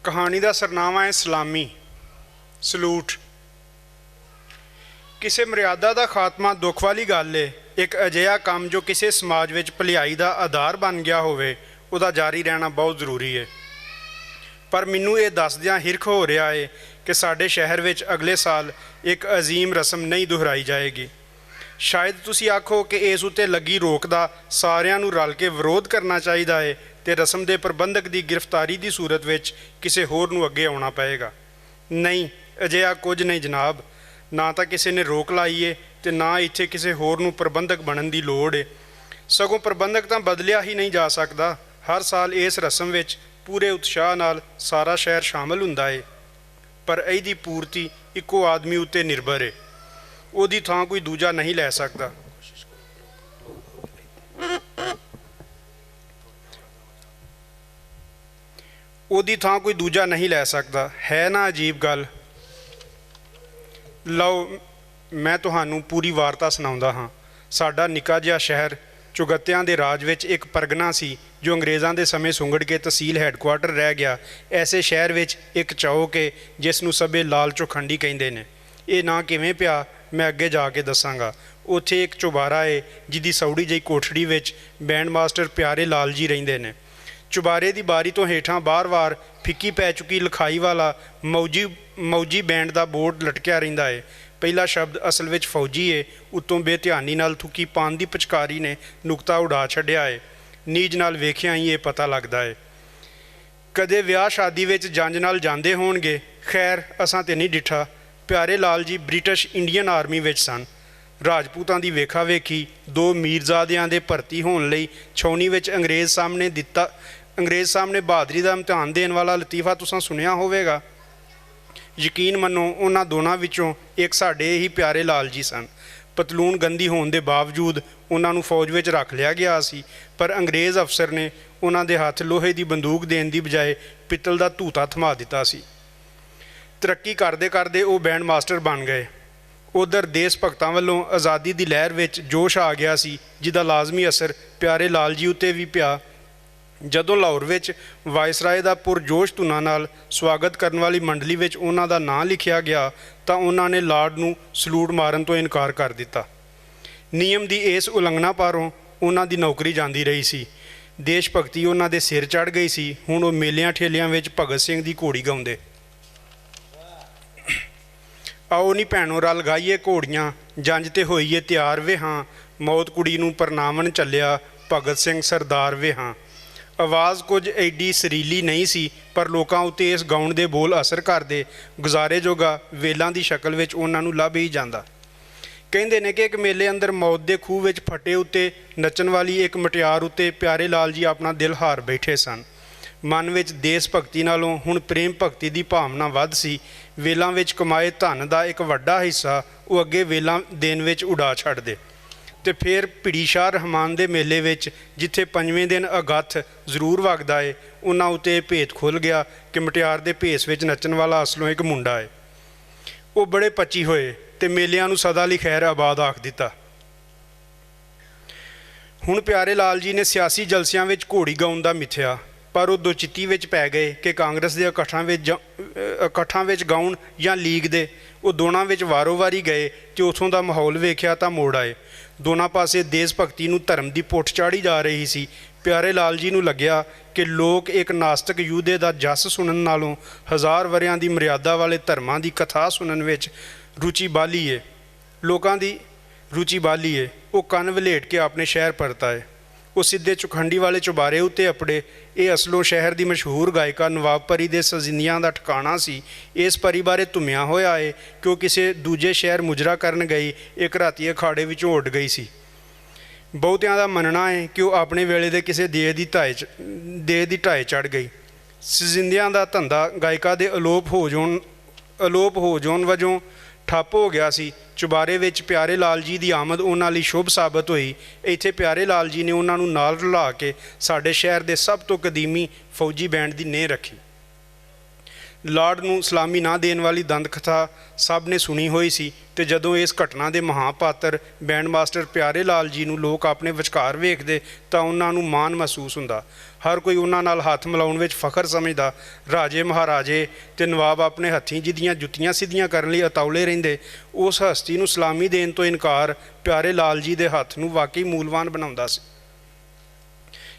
कहानी का सरनामा है सलामी सलूट। किसी मर्यादा का खात्मा दुख वाली गल है। एक अजिहा काम जो किसी समाज में भलाई का आधार बन गया होवे उहदा जारी रहना बहुत जरूरी है। पर मैनू ये दसदियां हिरख हो रहा है कि साडे शहर में अगले साल एक अजीम रस्म नहीं दोहराई जाएगी। शायद तुसी आखो कि इस उत्ते लगी रोक का सारिਆਂ ਨੂੰ रल के विरोध करना चाहिए है तो रस्म के प्रबंधक की गिरफ्तारी की सूरत में किसी होर नूं अगे आना पएगा। नहीं, अजिहा कुछ नहीं जनाब। ना तो किसी ने रोक लाई है तो ना इत्थे किसी होर नूं प्रबंधक बनने की लोड़ है। सगों प्रबंधक तो बदलिया ही नहीं जा सकता। हर साल इस रस्म में पूरे उत्साह नाल सारा शहर शामिल हुंदा है, पर इहदी पूर्ति इक्को आदमी उत्ते निर्भर है। उहदी थां कोई दूजा नहीं लै सकता। उहदी थां कोई दूजा नहीं लै सकता। है ना अजीब गल। लो मैं तुहानूं पूरी वार्ता सुणाउंदा हाँ। साडा निक्का जिहा शहर चुगत्तियां दे राज विच एक परगना सी जो अंग्रेज़ां दे समय सुंगड़ के तहसील हैडकुआटर रह गया। ऐसे शहर विच एक चौक है जिसनूं सबे लाल चौखंडी कहिंदे ने। ये ना किवें पिया मैं अगे जाके दसांगा। उत्थे एक चुबारा है जिहदी सौड़ी जही कोठड़ी विच बैंड मास्टर प्यारे लाल जी रहिंदे ने। चुबारे की बारी तो हेठां बार-बार फिक्की पै चुकी लिखाई वाला मौजी बैंड का बोर्ड लटकिया रहिंदा है। पहला शब्द असल विच फौजी है। उत्तों बेध्यानी नाल थुकी पान की पिचकारी ने नुकता उड़ा छड्डिया है। नीज नाल वेखिया ही ये पता लगता है। कदे विआह शादी विच जंज नाल जांदे होणगे। खैर असां ते नहीं डिठा। प्यारे Lal ji British Indian army विच सन। राजपूतां दी वेखा वेखी दो मीरजादियां दे भर्ती होने लई छौनी विच अंग्रेज़ सामने बहादरी का इम्तिहान देने वाला लतीफ़ा तुसां सुनिया होवेगा। यकीन मनो उन्हां दोनां विचों एक साडे ही प्यारे लाल जी सन। पतलून गंदी होने के बावजूद उन्हां नूं फौज विच रख लिया गया सी, पर अंग्रेज़ अफसर ने उन्हां दे हत्थ लोहे की बंदूक देने की बजाय पित्तल का धूता थमा दिता सी। तरक्की करते करते वो बैंड मास्टर बन गए। उधर देश भगतां वल्लों आज़ादी की लहर विच जोश आ गया सी, जिसका लाजमी असर प्यारे लाल जी उत्ते भी पिया। जदों लाहौर विच वायसराय का पुरजोश धुनां नाल स्वागत करने वाली मंडली विच उन्हां दा नां लिखिया गया तो उन्हां ने लार्ड नूं सलूट मारन तो इनकार कर दिता। नियम की इस उलंघना पारों उन्हां दी नौकरी जांदी रही सी। देश भगती उन्हां दे सिर चढ़ गई सी। हुण वो मेलियां ठेलियां विच भगत सिंह दी घोड़ी गाउंदे। आओ नी भैनों रल गाईए घोड़ियां जंज ते होईए तैयार वे हाँ। मौत कुड़ी नूं परनावन चलिया भगत सिंह सरदार वे हाँ। आवाज़ कुछ एडी सरीली नहीं सी, पर लोकां उत्ते इस गाउण दे बोल असर करदे गुजारे जोगा वेलां दी शक्ल विच उन्हां नूं लभ ही जांदा। कहिंदे ने कि एक मेले अंदर मौत दे खूह विच फटे उत्ते नचन वाली एक मटियार उत्ते प्यारे लाल जी अपना दिल हार बैठे सन। मन विच देश भगती नालों हुण प्रेम भगती की भावना वध सी। वेलां विच कमाए धन का एक वड्डा हिस्सा वो अगे वेलां देण विच उड़ा छड्डदे ते फिर भिड़ी शाह रहमान दे मेले विच जिथे पंजवें दिन अगत्थ जरूर वगदा है उन्हां उत्ते भेत खुल गया कि मटियार दे भेस विच नचण वाला असलों एक मुंडा है। वो बड़े पची होए ते मेलियां नूं सदा लई खैर आबाद आख दिता। हुण प्यारे लाल जी ने सियासी जलसियां विच घोड़ी गाउण दा मिथ्या, पर वो दोचित्ती विच पै गए कि कांग्रेस के इकट्ठां विच गाउण या लीग दे। वो दोनों विच वारो वारी गए तो उथों का माहौल वेख्या तो मोड़ आए। दोनों पासे देश भगती नूं धर्म की पुठ चाढ़ी जा रही सी। प्यारे लाल जी नूं लग्या कि लोग एक नास्तिक यूधे का जस सुनन नालों हज़ार वरियां की मर्यादा वाले धर्मां की कथा सुनन विच रुचि बाली है। लोकां दी रुचि बाली है। वो कन वलेट के अपने शहर परत आए। वो सीधे चुखंडी वाले चुबारे उत्ते अपड़े। ये असलों शहर की मशहूर गायिका नवाब परी दे सजिंदियां का ठिकाना सी। इस परी बारे धुमिया होया है कि वो किसी दूजे शहर मुजरा करन गई एक राती अखाड़े विचों उड़ गई सी। बहुतियां दा मनना है कि वो अपने वेले दे किसी देह दी ढाए चढ़ गई। सजिंदियां दा धंधा गायिका दे अलोप हो जाण वजों ठप्प हो गया सी। चुबारे विच प्यारे लाल जी की आमद उन्हां लई शुभ साबित हुई। इत्थे प्यारे लाल जी ने उन्हां नूं नाल रला के साडे शहर के सब तो कदीमी फौजी बैंड की नींह रखी। ਲਾਰਡ ਨੂੰ ਸਲਾਮੀ ਨਾ ਦੇਣ ਵਾਲੀ ਦੰਦ ਕਥਾ ਸਭ ਨੇ ਸੁਣੀ ਹੋਈ ਸੀ ਤੇ ਜਦੋਂ ਇਸ ਘਟਨਾ ਦੇ ਮਹਾਪਾਤਰ ਬੈਂਡ ਮਾਸਟਰ ਪਿਆਰੇ ਲਾਲ ਜੀ ਨੂੰ ਲੋਕ ਆਪਣੇ ਵਿਚਕਾਰ ਵੇਖਦੇ ਤਾਂ ਉਹਨਾਂ ਨੂੰ ਮਾਣ ਮਹਿਸੂਸ ਹੁੰਦਾ। ਹਰ ਕੋਈ ਉਹਨਾਂ ਨਾਲ ਹੱਥ ਮਿਲਾਉਣ ਵਿੱਚ ਫਖਰ ਸਮਝਦਾ। ਰਾਜੇ ਮਹਾਰਾਜੇ ਤੇ ਨਵਾਬ ਆਪਣੇ ਹੱਥੀਂ ਜਿਹਦੀਆਂ ਜੁੱਤੀਆਂ ਸਿੱਧੀਆਂ ਕਰਨ ਲਈ ਉਤਾਵਲੇ ਰਹਿੰਦੇ, ਉਸ ਹਸਤੀ ਨੂੰ ਸਲਾਮੀ ਦੇਣ ਤੋਂ ਇਨਕਾਰ ਪਿਆਰੇ ਲਾਲ ਜੀ ਦੇ ਹੱਥ ਨੂੰ ਵਾਕਈ ਮੂਲਵਾਨ ਬਣਾਉਂਦਾ ਸੀ।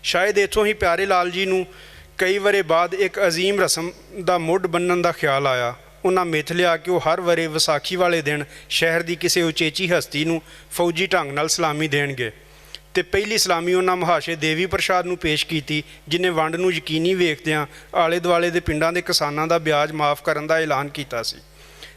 ਸ਼ਾਇਦ ਇੱਥੋਂ ਹੀ ਪਿਆਰੇ ਲਾਲ ਜੀ ਨੂੰ ਕਈ ਵਰੇ ਬਾਅਦ ਇੱਕ ਅਜ਼ੀਮ ਰਸਮ ਦਾ ਮੁੱਢ ਬੰਨ੍ਹਣ ਦਾ ਖਿਆਲ ਆਇਆ। ਉਹਨਾਂ ਮਿੱਥ ਲਿਆ ਕਿ ਉਹ ਹਰ ਵਰੇ ਵਿਸਾਖੀ ਵਾਲੇ ਦਿਨ ਸ਼ਹਿਰ ਦੀ ਕਿਸੇ ਉਚੇਚੀ ਹਸਤੀ ਨੂੰ ਫੌਜੀ ਢੰਗ ਨਾਲ ਸਲਾਮੀ ਦੇਣਗੇ ਤੇ ਪਹਿਲੀ ਸਲਾਮੀ ਉਹਨਾਂ ਮਹਾਸ਼ੇ ਦੇਵੀ ਪ੍ਰਸਾਦ ਨੂੰ ਪੇਸ਼ ਕੀਤੀ, ਜਿਨੇ ਵੰਡ ਨੂੰ ਯਕੀਨੀ ਵੇਖਦਿਆਂ ਆਲੇ ਦੁਆਲੇ ਦੇ ਪਿੰਡਾਂ ਦੇ ਕਿਸਾਨਾਂ ਦਾ ਵਿਆਜ ਮਾਫ ਕਰਨ ਦਾ ਐਲਾਨ ਕੀਤਾ ਸੀ।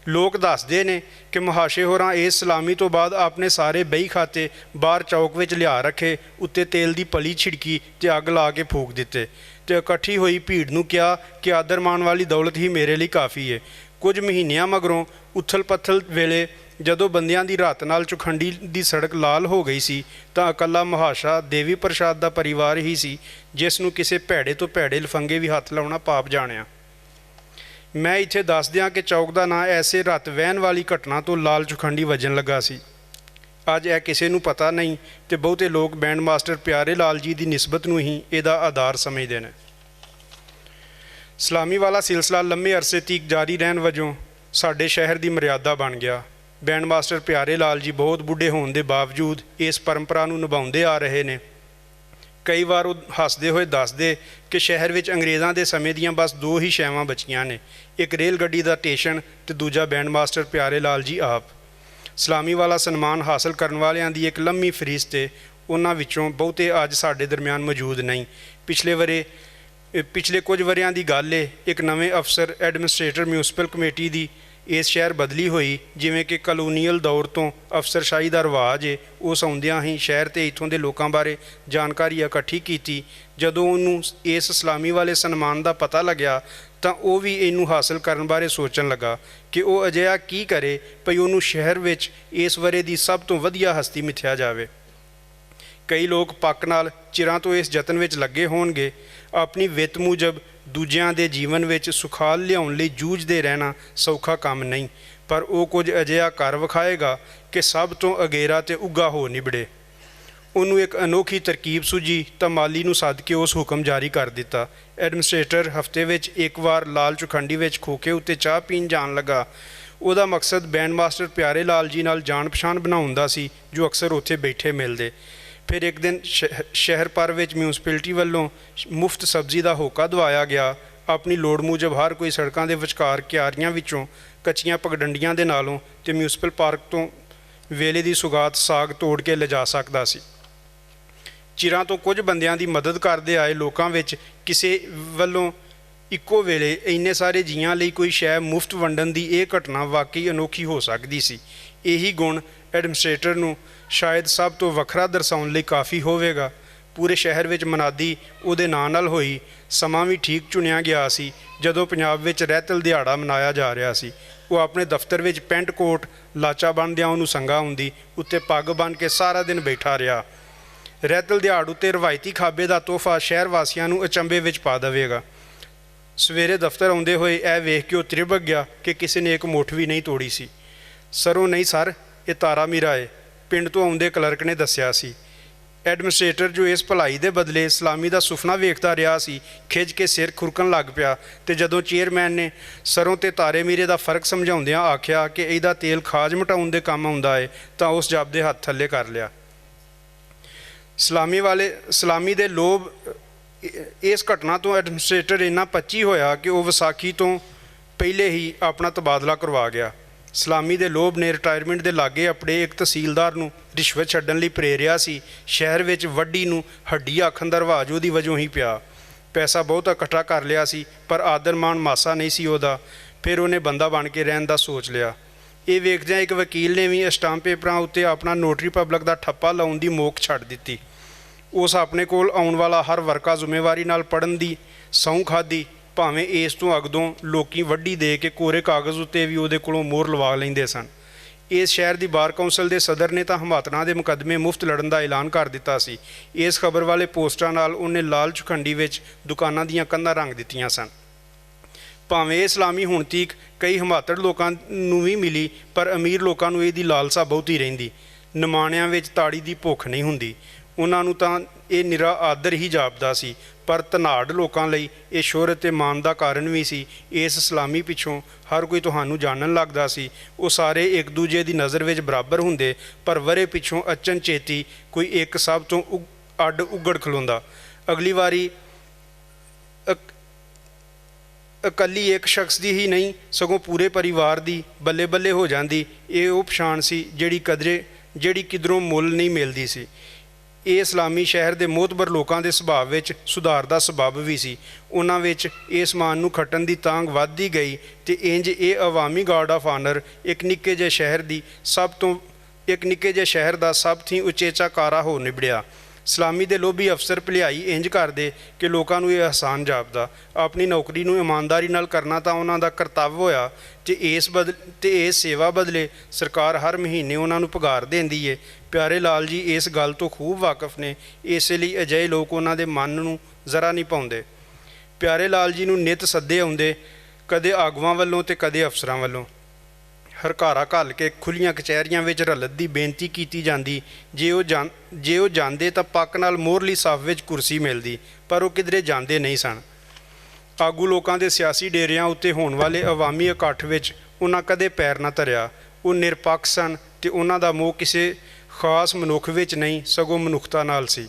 ਲੋਕ ਦੱਸਦੇ ਨੇ ਕਿ ਮਹਾਸ਼ੇ ਹੋਰਾਂ ਇਸ ਸਲਾਮੀ ਤੋਂ ਬਾਅਦ ਆਪਣੇ ਸਾਰੇ ਬਈ ਖਾਤੇ ਬਾਹਰ ਚੌਕ ਵਿੱਚ ਲਿਆ ਰੱਖੇ, ਉੱਤੇ ਤੇਲ ਦੀ ਪਲੀ ਛਿੜਕੀ ਤੇ ਅੱਗ ਲਾ ਕੇ ਫੂਕ ਦਿੱਤੇ ਤੇ ਇਕੱਠੀ ਹੋਈ ਭੀੜ ਨੂੰ ਕਿਹਾ ਕਿ ਆਦਰ ਮਾਣ ਵਾਲੀ ਦੌਲਤ ਹੀ ਮੇਰੇ ਲਈ ਕਾਫੀ ਹੈ। ਕੁਝ ਮਹੀਨਿਆਂ ਮਗਰੋਂ ਉਥਲ ਪਥਲ ਵੇਲੇ ਜਦੋਂ ਬੰਦਿਆਂ ਦੀ ਰਾਤ ਨਾਲ ਚੁਖੰਡੀ ਦੀ ਸੜਕ ਲਾਲ ਹੋ ਗਈ ਸੀ ਤਾਂ ਇਕੱਲਾ ਮਹਾਸ਼ਾ ਦੇਵੀ ਪ੍ਰਸਾਦ ਦਾ ਪਰਿਵਾਰ ਹੀ ਸੀ ਜਿਸ ਨੂੰ ਕਿਸੇ ਭੈੜੇ ਤੋਂ ਭੈੜੇ ਲਫੰਗੇ ਵੀ ਹੱਥ ਲਾਉਣਾ ਪਾਪ ਜਾਣਿਆ। ਮੈਂ ਇੱਥੇ ਦੱਸ ਦਿਆਂ ਕਿ ਚੌਕ ਦਾ ਨਾਂ ਐਸੇ ਰਤ ਵਹਿਣ ਵਾਲੀ ਘਟਨਾ ਤੋਂ ਲਾਲ ਚੁਖੰਡੀ ਵੱਜਣ ਲੱਗਾ ਸੀ। ਅੱਜ ਇਹ ਕਿਸੇ ਨੂੰ ਪਤਾ ਨਹੀਂ ਤੇ ਬਹੁਤੇ ਲੋਕ ਬੈਂਡ ਮਾਸਟਰ ਪਿਆਰੇ ਲਾਲ ਜੀ ਦੀ ਨਿਸਬਤ ਨੂੰ ਹੀ ਇਹਦਾ ਆਧਾਰ ਸਮਝਦੇ ਨੇ। ਸਲਾਮੀ ਵਾਲਾ ਸਿਲਸਿਲਾ ਲੰਮੇ ਅਰਸੇ ਤੀਕ ਜਾਰੀ ਰਹਿਣ ਵਜੋਂ ਸਾਡੇ ਸ਼ਹਿਰ ਦੀ ਮਰਿਆਦਾ ਬਣ ਗਿਆ। ਬੈਂਡ ਮਾਸਟਰ ਪਿਆਰੇ ਲਾਲ ਜੀ ਬਹੁਤ ਬੁੱਢੇ ਹੋਣ ਦੇ ਬਾਵਜੂਦ ਇਸ ਪਰੰਪਰਾ ਨੂੰ ਨਿਭਾਉਂਦੇ ਆ ਰਹੇ ਨੇ। ਕਈ ਵਾਰ ਉਹ ਹੱਸਦੇ ਹੋਏ ਦੱਸਦੇ ਕਿ ਸ਼ਹਿਰ ਵਿੱਚ ਅੰਗਰੇਜ਼ਾਂ ਦੇ ਸਮੇਂ ਦੀਆਂ ਬਸ ਦੋ ਹੀ ਸ਼ੈਵਾਂ ਬਚੀਆਂ ਨੇ, ਇੱਕ ਰੇਲ ਗੱਡੀ ਦਾ ਸਟੇਸ਼ਨ ਤੇ ਦੂਜਾ ਬੈਂਡ ਮਾਸਟਰ ਪਿਆਰੇ ਲਾਲ ਜੀ ਆਪ। ਸਲਾਮੀ ਵਾਲਾ ਸਨਮਾਨ ਹਾਸਲ ਕਰਨ ਵਾਲਿਆਂ ਦੀ ਇੱਕ ਲੰਮੀ ਫਹਿਰਿਸਤ ਹੈ, ਉਹਨਾਂ ਵਿੱਚੋਂ ਬਹੁਤੇ ਅੱਜ ਸਾਡੇ ਦਰਮਿਆਨ ਮੌਜੂਦ ਨਹੀਂ। ਪਿਛਲੇ ਕੁਝ ਵਰ੍ਹਿਆਂ ਦੀ ਗੱਲ ਹੈ, ਇੱਕ ਨਵੇਂ ਅਫਸਰ ਐਡਮਿਨਿਸਟ੍ਰੇਟਰ ਮਿਊਨਿਸਪਲ ਕਮੇਟੀ ਦੀ ਇਸ ਸ਼ਹਿਰ ਬਦਲੀ ਹੋਈ। ਜਿਵੇਂ ਕਿ ਕਲੋਨੀਅਲ ਦੌਰ ਤੋਂ ਅਫਸਰਸ਼ਾਹੀ ਦਾ ਰਿਵਾਜ ਹੈ, ਉਸ ਆਉਂਦਿਆਂ ਹੀ ਸ਼ਹਿਰ ਤੇ ਇੱਥੋਂ ਦੇ ਲੋਕਾਂ ਬਾਰੇ ਜਾਣਕਾਰੀ ਇਕੱਠੀ ਕੀਤੀ। ਜਦੋਂ ਉਹਨੂੰ ਇਸ ਸਲਾਮੀ ਵਾਲੇ ਸਨਮਾਨ ਦਾ ਪਤਾ ਲੱਗਿਆ ਤਾਂ ਉਹ ਵੀ ਇਹਨੂੰ ਹਾਸਲ ਕਰਨ ਬਾਰੇ ਸੋਚਣ ਲੱਗਾ ਕਿ ਉਹ ਅਜਿਹਾ ਕੀ ਕਰੇ ਭਈ ਉਹਨੂੰ ਸ਼ਹਿਰ ਵਿੱਚ ਇਸ ਵਰ੍ਹੇ ਦੀ ਸਭ ਤੋਂ ਵਧੀਆ ਹਸਤੀ ਮਿਥਿਆ ਜਾਵੇ। ਕਈ ਲੋਕ ਪੱਕ ਨਾਲ ਚਿਰਾਂ ਤੋਂ ਇਸ ਯਤਨ ਵਿੱਚ ਲੱਗੇ ਹੋਣਗੇ। ਆਪਣੀ ਵਿੱਤ ਮੁਜਬ ਦੂਜਿਆਂ ਦੇ ਜੀਵਨ ਵਿੱਚ ਸੁਖਾਲ ਲਿਆਉਣ ਲਈ ਜੂਝਦੇ ਰਹਿਣਾ ਸੌਖਾ ਕੰਮ ਨਹੀਂ, ਪਰ ਉਹ ਕੁਝ ਅਜਿਹਾ ਕਰ ਵਿਖਾਏਗਾ ਕਿ ਸਭ ਤੋਂ ਅਗੇਰਾ ਤੇ ਉੱਘਾ ਹੋ ਨਿਬੜੇ। ਉਹਨੂੰ ਇੱਕ ਅਨੋਖੀ ਤਰਕੀਬ ਸੁਝੀ ਤਾਂ ਮਾਲੀ ਨੂੰ ਸੱਦ ਕੇ ਉਸ ਹੁਕਮ ਜਾਰੀ ਕਰ ਦਿੱਤਾ। ਐਡਮਿਨਿਸਟ੍ਰੇਟਰ ਹਫ਼ਤੇ ਵਿੱਚ ਇੱਕ ਵਾਰ ਲਾਲ ਚੁਖੰਡੀ ਵਿੱਚ ਖੋਖੇ ਉੱਤੇ ਚਾਹ ਪੀਣ ਜਾਣ ਲੱਗਾ। ਉਹਦਾ ਮਕਸਦ ਬੈਂਡ ਮਾਸਟਰ ਪਿਆਰੇ ਲਾਲ ਜੀ ਨਾਲ ਜਾਣ ਪਛਾਣ ਬਣਾਉਣ ਦਾ ਸੀ, ਜੋ ਅਕਸਰ ਉੱਥੇ ਬੈਠੇ ਮਿਲਦੇ। ਫਿਰ ਇੱਕ ਦਿਨ ਸ਼ਹਿਰ ਭਰ ਵਿੱਚ ਮਿਊਨਿਸਪੈਲਿਟੀ ਵੱਲੋਂ ਮੁਫਤ ਸਬਜ਼ੀ ਦਾ ਹੋਕਾ ਦਵਾਇਆ ਗਿਆ। ਆਪਣੀ ਲੋੜ ਮੁਜਬ ਹਰ ਕੋਈ ਸੜਕਾਂ ਦੇ ਵਿਚਕਾਰ ਕਿਆਰੀਆਂ ਵਿੱਚੋਂ ਕੱਚੀਆਂ ਪਗਡੰਡੀਆਂ ਦੇ ਨਾਲੋਂ ਤੇ ਮਿਊਨਿਸਪਲ ਪਾਰਕ ਤੋਂ ਵੇਲੇ ਦੀ ਸੁਗਾਤ ਸਾਗ ਤੋੜ ਕੇ ਲਿਜਾ ਸਕਦਾ ਸੀ। ਚਿਰਾਂ ਤੋਂ ਕੁਝ ਬੰਦਿਆਂ ਦੀ ਮਦਦ ਕਰਦੇ ਆਏ ਲੋਕਾਂ ਵਿੱਚ ਕਿਸੇ ਵੱਲੋਂ ਇੱਕੋ ਵੇਲੇ ਇੰਨੇ ਸਾਰੇ ਜੀਆਂ ਲਈ ਕੋਈ ਸ਼ੈ ਮੁਫਤ ਵੰਡਣ ਦੀ ਇਹ ਘਟਨਾ ਵਾਕਈ ਅਨੋਖੀ ਹੋ ਸਕਦੀ ਸੀ। ਇਹੀ ਗੁਣ ਐਡਮਿਨਿਸਟ੍ਰੇਟਰ ਨੂੰ ਸ਼ਾਇਦ ਸਭ ਤੋਂ ਵੱਖਰਾ ਦਰਸਾਉਣ ਲਈ ਕਾਫੀ ਹੋਵੇਗਾ। ਪੂਰੇ ਸ਼ਹਿਰ ਵਿੱਚ ਮਨਾਦੀ ਉਹਦੇ ਨਾਂ ਨਾਲ ਹੋਈ। ਸਮਾਂ ਵੀ ਠੀਕ ਚੁਣਿਆ ਗਿਆ ਸੀ ਜਦੋਂ ਪੰਜਾਬ ਵਿੱਚ ਰਹਿਤਲ ਦਿਹਾੜਾ ਮਨਾਇਆ ਜਾ ਰਿਹਾ ਸੀ। ਉਹ ਆਪਣੇ ਦਫ਼ਤਰ ਵਿੱਚ ਪੈਂਟ ਕੋਟ ਲਾਚਾ ਬਣਦਿਆਂ ਉਹਨੂੰ ਸੰਗਾ ਹੁੰਦੀ, ਉੱਤੇ ਪੱਗ ਬੰਨ੍ਹ ਕੇ ਸਾਰਾ ਦਿਨ ਬੈਠਾ ਰਿਹਾ। ਰਹਿਤਲ ਦਿਹਾੜ ਉੱਤੇ ਰਵਾਇਤੀ ਖਾਬੇ ਦਾ ਤੋਹਫਾ ਸ਼ਹਿਰ ਵਾਸੀਆਂ ਨੂੰ ਅਚੰਭੇ ਵਿੱਚ ਪਾ ਦੇਵੇਗਾ। ਸਵੇਰੇ ਦਫ਼ਤਰ ਆਉਂਦੇ ਹੋਏ ਇਹ ਵੇਖ ਕੇ ਉਹ ਤ੍ਰਿਭਕ ਗਿਆ ਕਿ ਕਿਸੇ ਨੇ ਇੱਕ ਮੁੱਠ ਵੀ ਨਹੀਂ ਤੋੜੀ ਸੀ। ਸਰੋਂ ਨਹੀਂ ਸਰ, ਇਹ ਤਾਰਾ ਮੀਰਾ ਏ, ਪਿੰਡ ਤੋਂ ਆਉਂਦੇ ਕਲਰਕ ਨੇ ਦੱਸਿਆ ਸੀ। ਐਡਮਿਨਿਸਟ੍ਰੇਟਰ ਜੋ ਇਸ ਭਲਾਈ ਦੇ ਬਦਲੇ ਸਲਾਮੀ ਦਾ ਸੁਪਨਾ ਵੇਖਦਾ ਰਿਹਾ ਸੀ, ਖਿੱਚ ਕੇ ਸਿਰ ਖੁਰਕਣ ਲੱਗ ਪਿਆ ਤੇ ਜਦੋਂ ਚੇਅਰਮੈਨ ਨੇ ਸਰੋਂ ਤੇ ਤਾਰੇ ਮੀਰੇ ਦਾ ਫਰਕ ਸਮਝਾਉਂਦਿਆਂ ਆਖਿਆ ਕਿ ਇਹਦਾ ਤੇਲ ਖਾਜ ਮਿਟਾਉਣ ਦੇ ਕੰਮ ਆਉਂਦਾ ਏ ਤਾਂ ਉਸ ਜਾਬਦੇ ਹੱਥ ਥੱਲੇ ਕਰ ਲਿਆ। ਸਲਾਮੀ ਦੇ ਲੋਭ ਇਸ ਘਟਨਾ ਤੋਂ ਐਡਮਿਨਿਸਟ੍ਰੇਟਰ ਇੰਨਾ ਪੱਚੀ ਹੋਇਆ ਕਿ ਉਹ ਵਿਸਾਖੀ ਤੋਂ ਪਹਿਲੇ ਹੀ ਆਪਣਾ ਤਬਾਦਲਾ ਕਰਵਾ ਗਿਆ। ਸਲਾਮੀ ਦੇ ਲੋਭ ਨੇ ਰਿਟਾਇਰਮੈਂਟ ਦੇ ਲਾਗੇ ਆਪਣੇ ਇੱਕ ਤਹਿਸੀਲਦਾਰ ਨੂੰ ਰਿਸ਼ਵਤ ਛੱਡਣ ਲਈ ਪ੍ਰੇਰਿਆ ਸੀ। ਸ਼ਹਿਰ ਵਿੱਚ ਵੱਡੀ ਨੂੰ ਹੱਡੀ ਆਖਣ ਦਾ ਰਿਵਾਜ ਉਹਦੀ ਵਜੋਂ ਹੀ ਪਿਆ। ਪੈਸਾ ਬਹੁਤ ਇਕੱਠਾ ਕਰ ਲਿਆ ਸੀ ਪਰ ਆਦਰ ਮਾਣ ਮਾਸਾ ਨਹੀਂ ਸੀ ਉਹਦਾ। ਫਿਰ ਉਹਨੇ ਬੰਦਾ ਬਣ ਕੇ ਰਹਿਣ ਦਾ ਸੋਚ ਲਿਆ। ਇਹ ਵੇਖਦਿਆਂ ਇੱਕ ਵਕੀਲ ਨੇ ਵੀ ਸਟਾਂਪ ਪੇਪਰਾਂ ਉੱਤੇ ਆਪਣਾ ਨੋਟਰੀ ਪਬਲਿਕ ਦਾ ਠੱਪਾ ਲਾਉਣ ਦੀ ਮੋਕ ਛੱਡ ਦਿੱਤੀ। ਉਸ ਆਪਣੇ ਕੋਲ ਆਉਣ ਵਾਲਾ ਹਰ ਵਰਕਾ ਜ਼ਿੰਮੇਵਾਰੀ ਨਾਲ ਪੜ੍ਹਨ ਦੀ ਸਹੁੰ ਖਾਧੀ, ਭਾਵੇਂ ਇਸ ਤੋਂ ਅਗਦੋਂ ਲੋਕੀ ਵੱਡੀ ਦੇ ਕੇ ਕੋਰੇ ਕਾਗਜ਼ ਉੱਤੇ ਵੀ ਉਹਦੇ ਕੋਲੋਂ ਮੋਹਰ ਲਵਾ ਲੈਂਦੇ ਸਨ। ਇਸ ਸ਼ਹਿਰ ਦੀ ਬਾਰ ਕੌਂਸਲ ਦੇ ਸਦਰ ਨੇ ਤਾਂ ਹਮਾਤਨਾ ਦੇ ਮੁਕੱਦਮੇ ਮੁਫਤ ਲੜਨ ਦਾ ਐਲਾਨ ਕਰ ਦਿੱਤਾ ਸੀ। ਇਸ ਖਬਰ ਵਾਲੇ ਪੋਸਟਰਾਂ ਨਾਲ ਉਹਨੇ ਲਾਲ ਚੁਖੰਡੀ ਵਿੱਚ ਦੁਕਾਨਾਂ ਦੀਆਂ ਕੰਧਾਂ ਰੰਗ ਦਿੱਤੀਆਂ ਸਨ। ਭਾਵੇਂ ਇਹ ਸਲਾਮੀ ਹੁਣ ਤੀਕ ਕਈ ਹਿਮਾਤੜ ਲੋਕਾਂ ਨੂੰ ਵੀ ਮਿਲੀ, ਪਰ ਅਮੀਰ ਲੋਕਾਂ ਨੂੰ ਇਹਦੀ ਲਾਲਸਾ ਬਹੁਤੀ ਰਹਿੰਦੀ। ਨਿਮਾਣਿਆਂ ਵਿੱਚ ਤਾੜੀ ਦੀ ਭੁੱਖ ਨਹੀਂ ਹੁੰਦੀ। ਉਹਨਾਂ ਨੂੰ ਤਾਂ ਇਹ ਨਿਰਾ ਆਦਰ ਹੀ ਜਾਪਦਾ ਸੀ, ਪਰ ਧਨਾੜ ਲੋਕਾਂ ਲਈ ਇਹ ਸ਼ੋਹਰਤ ਤੇ ਮਾਣ ਦਾ ਕਾਰਨ ਵੀ ਸੀ। ਇਸ ਸਲਾਮੀ ਪਿੱਛੋਂ ਹਰ ਕੋਈ ਤੁਹਾਨੂੰ ਜਾਣਨ ਲੱਗਦਾ ਸੀ। ਉਹ ਸਾਰੇ ਇੱਕ ਦੂਜੇ ਦੀ ਨਜ਼ਰ ਵਿੱਚ ਬਰਾਬਰ ਹੁੰਦੇ, ਪਰ ਵਰੇ ਪਿੱਛੋਂ ਅਚਨਚੇਤੀ ਕੋਈ ਇੱਕ ਸਭ ਤੋਂ ਅੱਡ ਉੱਗੜ ਖਲੋਂਦਾ। ਅਗਲੀ ਵਾਰੀ ਇਕੱਲੀ ਇੱਕ ਸ਼ਖਸ ਦੀ ਹੀ ਨਹੀਂ, ਸਗੋਂ ਪੂਰੇ ਪਰਿਵਾਰ ਦੀ ਬੱਲੇ ਬੱਲੇ ਹੋ ਜਾਂਦੀ। ਇਹ ਉਹ ਪਛਾਣ ਸੀ ਜਿਹੜੀ ਕਿਧਰੋਂ ਮੁੱਲ ਨਹੀਂ ਮਿਲਦੀ ਸੀ। ਇਹ ਇਸਲਾਮੀ ਸ਼ਹਿਰ ਦੇ ਮੋਹਤਬਰ ਲੋਕਾਂ ਦੇ ਸੁਭਾਅ ਵਿੱਚ ਸੁਧਾਰ ਦਾ ਸਬੱਬ ਵੀ ਸੀ। ਉਹਨਾਂ ਵਿੱਚ ਇਸ ਮਾਨ ਨੂੰ ਖੱਟਣ ਦੀ ਤਾਂਘ ਵੱਧਦੀ ਗਈ ਤੇ ਇੰਜ ਇਹ ਅਵਾਮੀ ਗਾਰਡ ਆਫ ਆਨਰ ਇੱਕ ਨਿੱਕੇ ਜਿਹੇ ਸ਼ਹਿਰ ਦਾ ਸਭ ਤੋਂ ਉਚੇਚਾ ਕਾਰਾ ਹੋ ਨਿਬੜਿਆ। ਸਲਾਮੀ ਦੇ ਲੋਭੀ ਅਫਸਰ ਭਲਾਈ ਇੰਜ ਕਰਦੇ ਕਿ ਲੋਕਾਂ ਨੂੰ ਇਹ ਆਸਾਨ ਜਾਪਦਾ। ਆਪਣੀ ਨੌਕਰੀ ਨੂੰ ਇਮਾਨਦਾਰੀ ਨਾਲ ਕਰਨਾ ਤਾਂ ਉਹਨਾਂ ਦਾ ਕਰਤੱਵ ਹੋਇਆ ਤੇ ਇਸ ਸੇਵਾ ਬਦਲੇ ਸਰਕਾਰ ਹਰ ਮਹੀਨੇ ਉਹਨਾਂ ਨੂੰ ਪਗਾਰ ਦਿੰਦੀ ਏ। ਪਿਆਰੇ ਲਾਲ ਜੀ ਇਸ ਗੱਲ ਤੋਂ ਖੂਬ ਵਾਕਫ ਨੇ, ਇਸੇ ਲਈ ਅਜਿਹੇ ਲੋਕ ਉਹਨਾਂ ਦੇ ਮਨ ਨੂੰ ਜ਼ਰਾ ਨਹੀਂ ਪਾਉਂਦੇ। ਪਿਆਰੇ ਲਾਲ ਜੀ ਨੂੰ ਨਿੱਤ ਸੱਦੇ ਆਉਂਦੇ, ਕਦੇ ਆਗੂਆਂ ਵੱਲੋਂ ਤੇ ਕਦੇ ਅਫਸਰਾਂ ਵੱਲੋਂ। ਹਰਕਾਰਾ ਘੱਲ ਕੇ ਖੁੱਲ੍ਹੀਆਂ ਕਚਹਿਰੀਆਂ ਵਿੱਚ ਰਲਤ ਦੀ ਬੇਨਤੀ ਕੀਤੀ ਜਾਂਦੀ। ਜੇ ਉਹ ਜਾਂਦੇ ਤਾਂ ਪੱਕ ਨਾਲ ਮੋਹਰਲੀ ਸਫ਼ ਵਿੱਚ ਕੁਰਸੀ ਮਿਲਦੀ, ਪਰ ਉਹ ਕਿਧਰੇ ਜਾਂਦੇ ਨਹੀਂ ਸਨ। ਆਗੂ ਲੋਕਾਂ ਦੇ ਸਿਆਸੀ ਡੇਰਿਆਂ ਉੱਤੇ ਹੋਣ ਵਾਲੇ ਅਵਾਮੀ ਇਕੱਠ ਵਿੱਚ ਉਹਨਾਂ ਕਦੇ ਪੈਰ ਨਾ ਧਰਿਆ। ਉਹ ਨਿਰਪੱਖ ਸਨ ਤੇ ਉਹਨਾਂ ਦਾ ਮੋਹ ਕਿਸੇ ਖਾਸ ਮਨੁੱਖ ਵਿੱਚ ਨਹੀਂ, ਸਗੋਂ ਮਨੁੱਖਤਾ ਨਾਲ ਸੀ।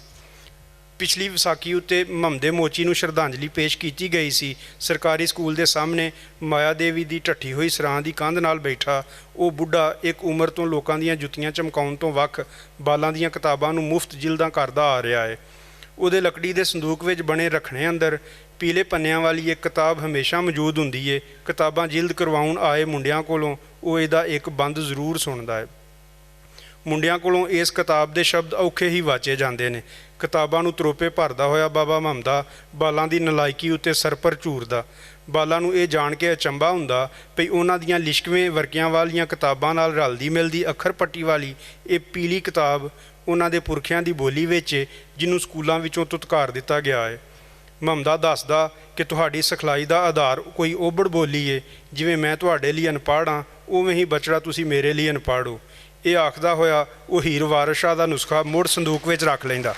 ਪਿਛਲੀ ਵਿਸਾਖੀ ਉੱਤੇ ਮਹੰਮਦੇ ਮੋਚੀ ਨੂੰ ਸ਼ਰਧਾਂਜਲੀ ਪੇਸ਼ ਕੀਤੀ ਗਈ ਸੀ। ਸਰਕਾਰੀ ਸਕੂਲ ਦੇ ਸਾਹਮਣੇ ਮਾਇਆ ਦੇਵੀ ਦੀ ਢੱਠੀ ਹੋਈ ਸਰਾਂ ਦੀ ਕੰਧ ਨਾਲ ਬੈਠਾ ਉਹ ਬੁੱਢਾ ਇੱਕ ਉਮਰ ਤੋਂ ਲੋਕਾਂ ਦੀਆਂ ਜੁੱਤੀਆਂ ਚਮਕਾਉਣ ਤੋਂ ਵੱਖ ਬਾਲਾਂ ਦੀਆਂ ਕਿਤਾਬਾਂ ਨੂੰ ਮੁਫਤ ਜਿਲਦਾਂ ਕਰਦਾ ਆ ਰਿਹਾ ਹੈ। ਉਹਦੇ ਲੱਕੜੀ ਦੇ ਸੰਦੂਕ ਵਿੱਚ ਬਣੇ ਰੱਖਣੇ ਅੰਦਰ ਪੀਲੇ ਪੰਨਿਆਂ ਵਾਲੀ ਇੱਕ ਕਿਤਾਬ ਹਮੇਸ਼ਾ ਮੌਜੂਦ ਹੁੰਦੀ ਏ। ਕਿਤਾਬਾਂ ਜਿਲਦ ਕਰਵਾਉਣ ਆਏ ਮੁੰਡਿਆਂ ਕੋਲੋਂ ਉਹ ਇਹਦਾ ਇੱਕ ਬੰਦ ਜ਼ਰੂਰ ਸੁਣਦਾ ਹੈ। ਮੁੰਡਿਆਂ ਕੋਲੋਂ ਇਸ ਕਿਤਾਬ ਦੇ ਸ਼ਬਦ ਔਖੇ ਹੀ ਵਾਚੇ ਜਾਂਦੇ ਨੇ। ਕਿਤਾਬਾਂ ਨੂੰ ਤਰੋਪੇ ਭਰਦਾ ਹੋਇਆ ਬਾਬਾ ਮਹੰਮਦਾ ਬਾਲਾਂ ਦੀ ਨਲਾਇਕੀ ਉੱਤੇ ਸਰਪਰ ਝੂਰਦਾ। ਬਾਲਾਂ ਨੂੰ ਇਹ ਜਾਣ ਕੇ ਅਚੰਭਾ ਹੁੰਦਾ ਭਈ ਉਹਨਾਂ ਦੀਆਂ ਲਿਸ਼ਕਵੇਂ ਵਰਕਿਆਂ ਵਾਲੀਆਂ ਕਿਤਾਬਾਂ ਨਾਲ ਰਲਦੀ ਮਿਲਦੀ ਅੱਖਰ ਪੱਟੀ ਵਾਲੀ ਇਹ ਪੀਲੀ ਕਿਤਾਬ ਉਹਨਾਂ ਦੇ ਪੁਰਖਿਆਂ ਦੀ ਬੋਲੀ ਵਿੱਚ ਜਿਹਨੂੰ ਸਕੂਲਾਂ ਵਿੱਚੋਂ ਤੁਤਕਾਰ ਦਿੱਤਾ ਗਿਆ ਹੈ। ਮਹੰਮਦਾ ਦੱਸਦਾ ਕਿ ਤੁਹਾਡੀ ਸਿਖਲਾਈ ਦਾ ਆਧਾਰ ਕੋਈ ਓਬੜ ਬੋਲੀ ਏ। ਜਿਵੇਂ ਮੈਂ ਤੁਹਾਡੇ ਲਈ ਅਨਪੜ੍ਹ ਹਾਂ, ਉਵੇਂ ਹੀ ਬਚੜਾ ਤੁਸੀਂ ਮੇਰੇ ਲਈ ਅਨਪੜ੍ਹ ਹੋ। ਇਹ ਆਖਦਾ ਹੋਇਆ ਉਹ ਹੀਰ ਵਾਰਿਸ ਸ਼ਾਹ ਦਾ ਨੁਸਖਾ ਮੁੜ ਸੰਦੂਕ ਵਿੱਚ ਰੱਖ ਲੈਂਦਾ।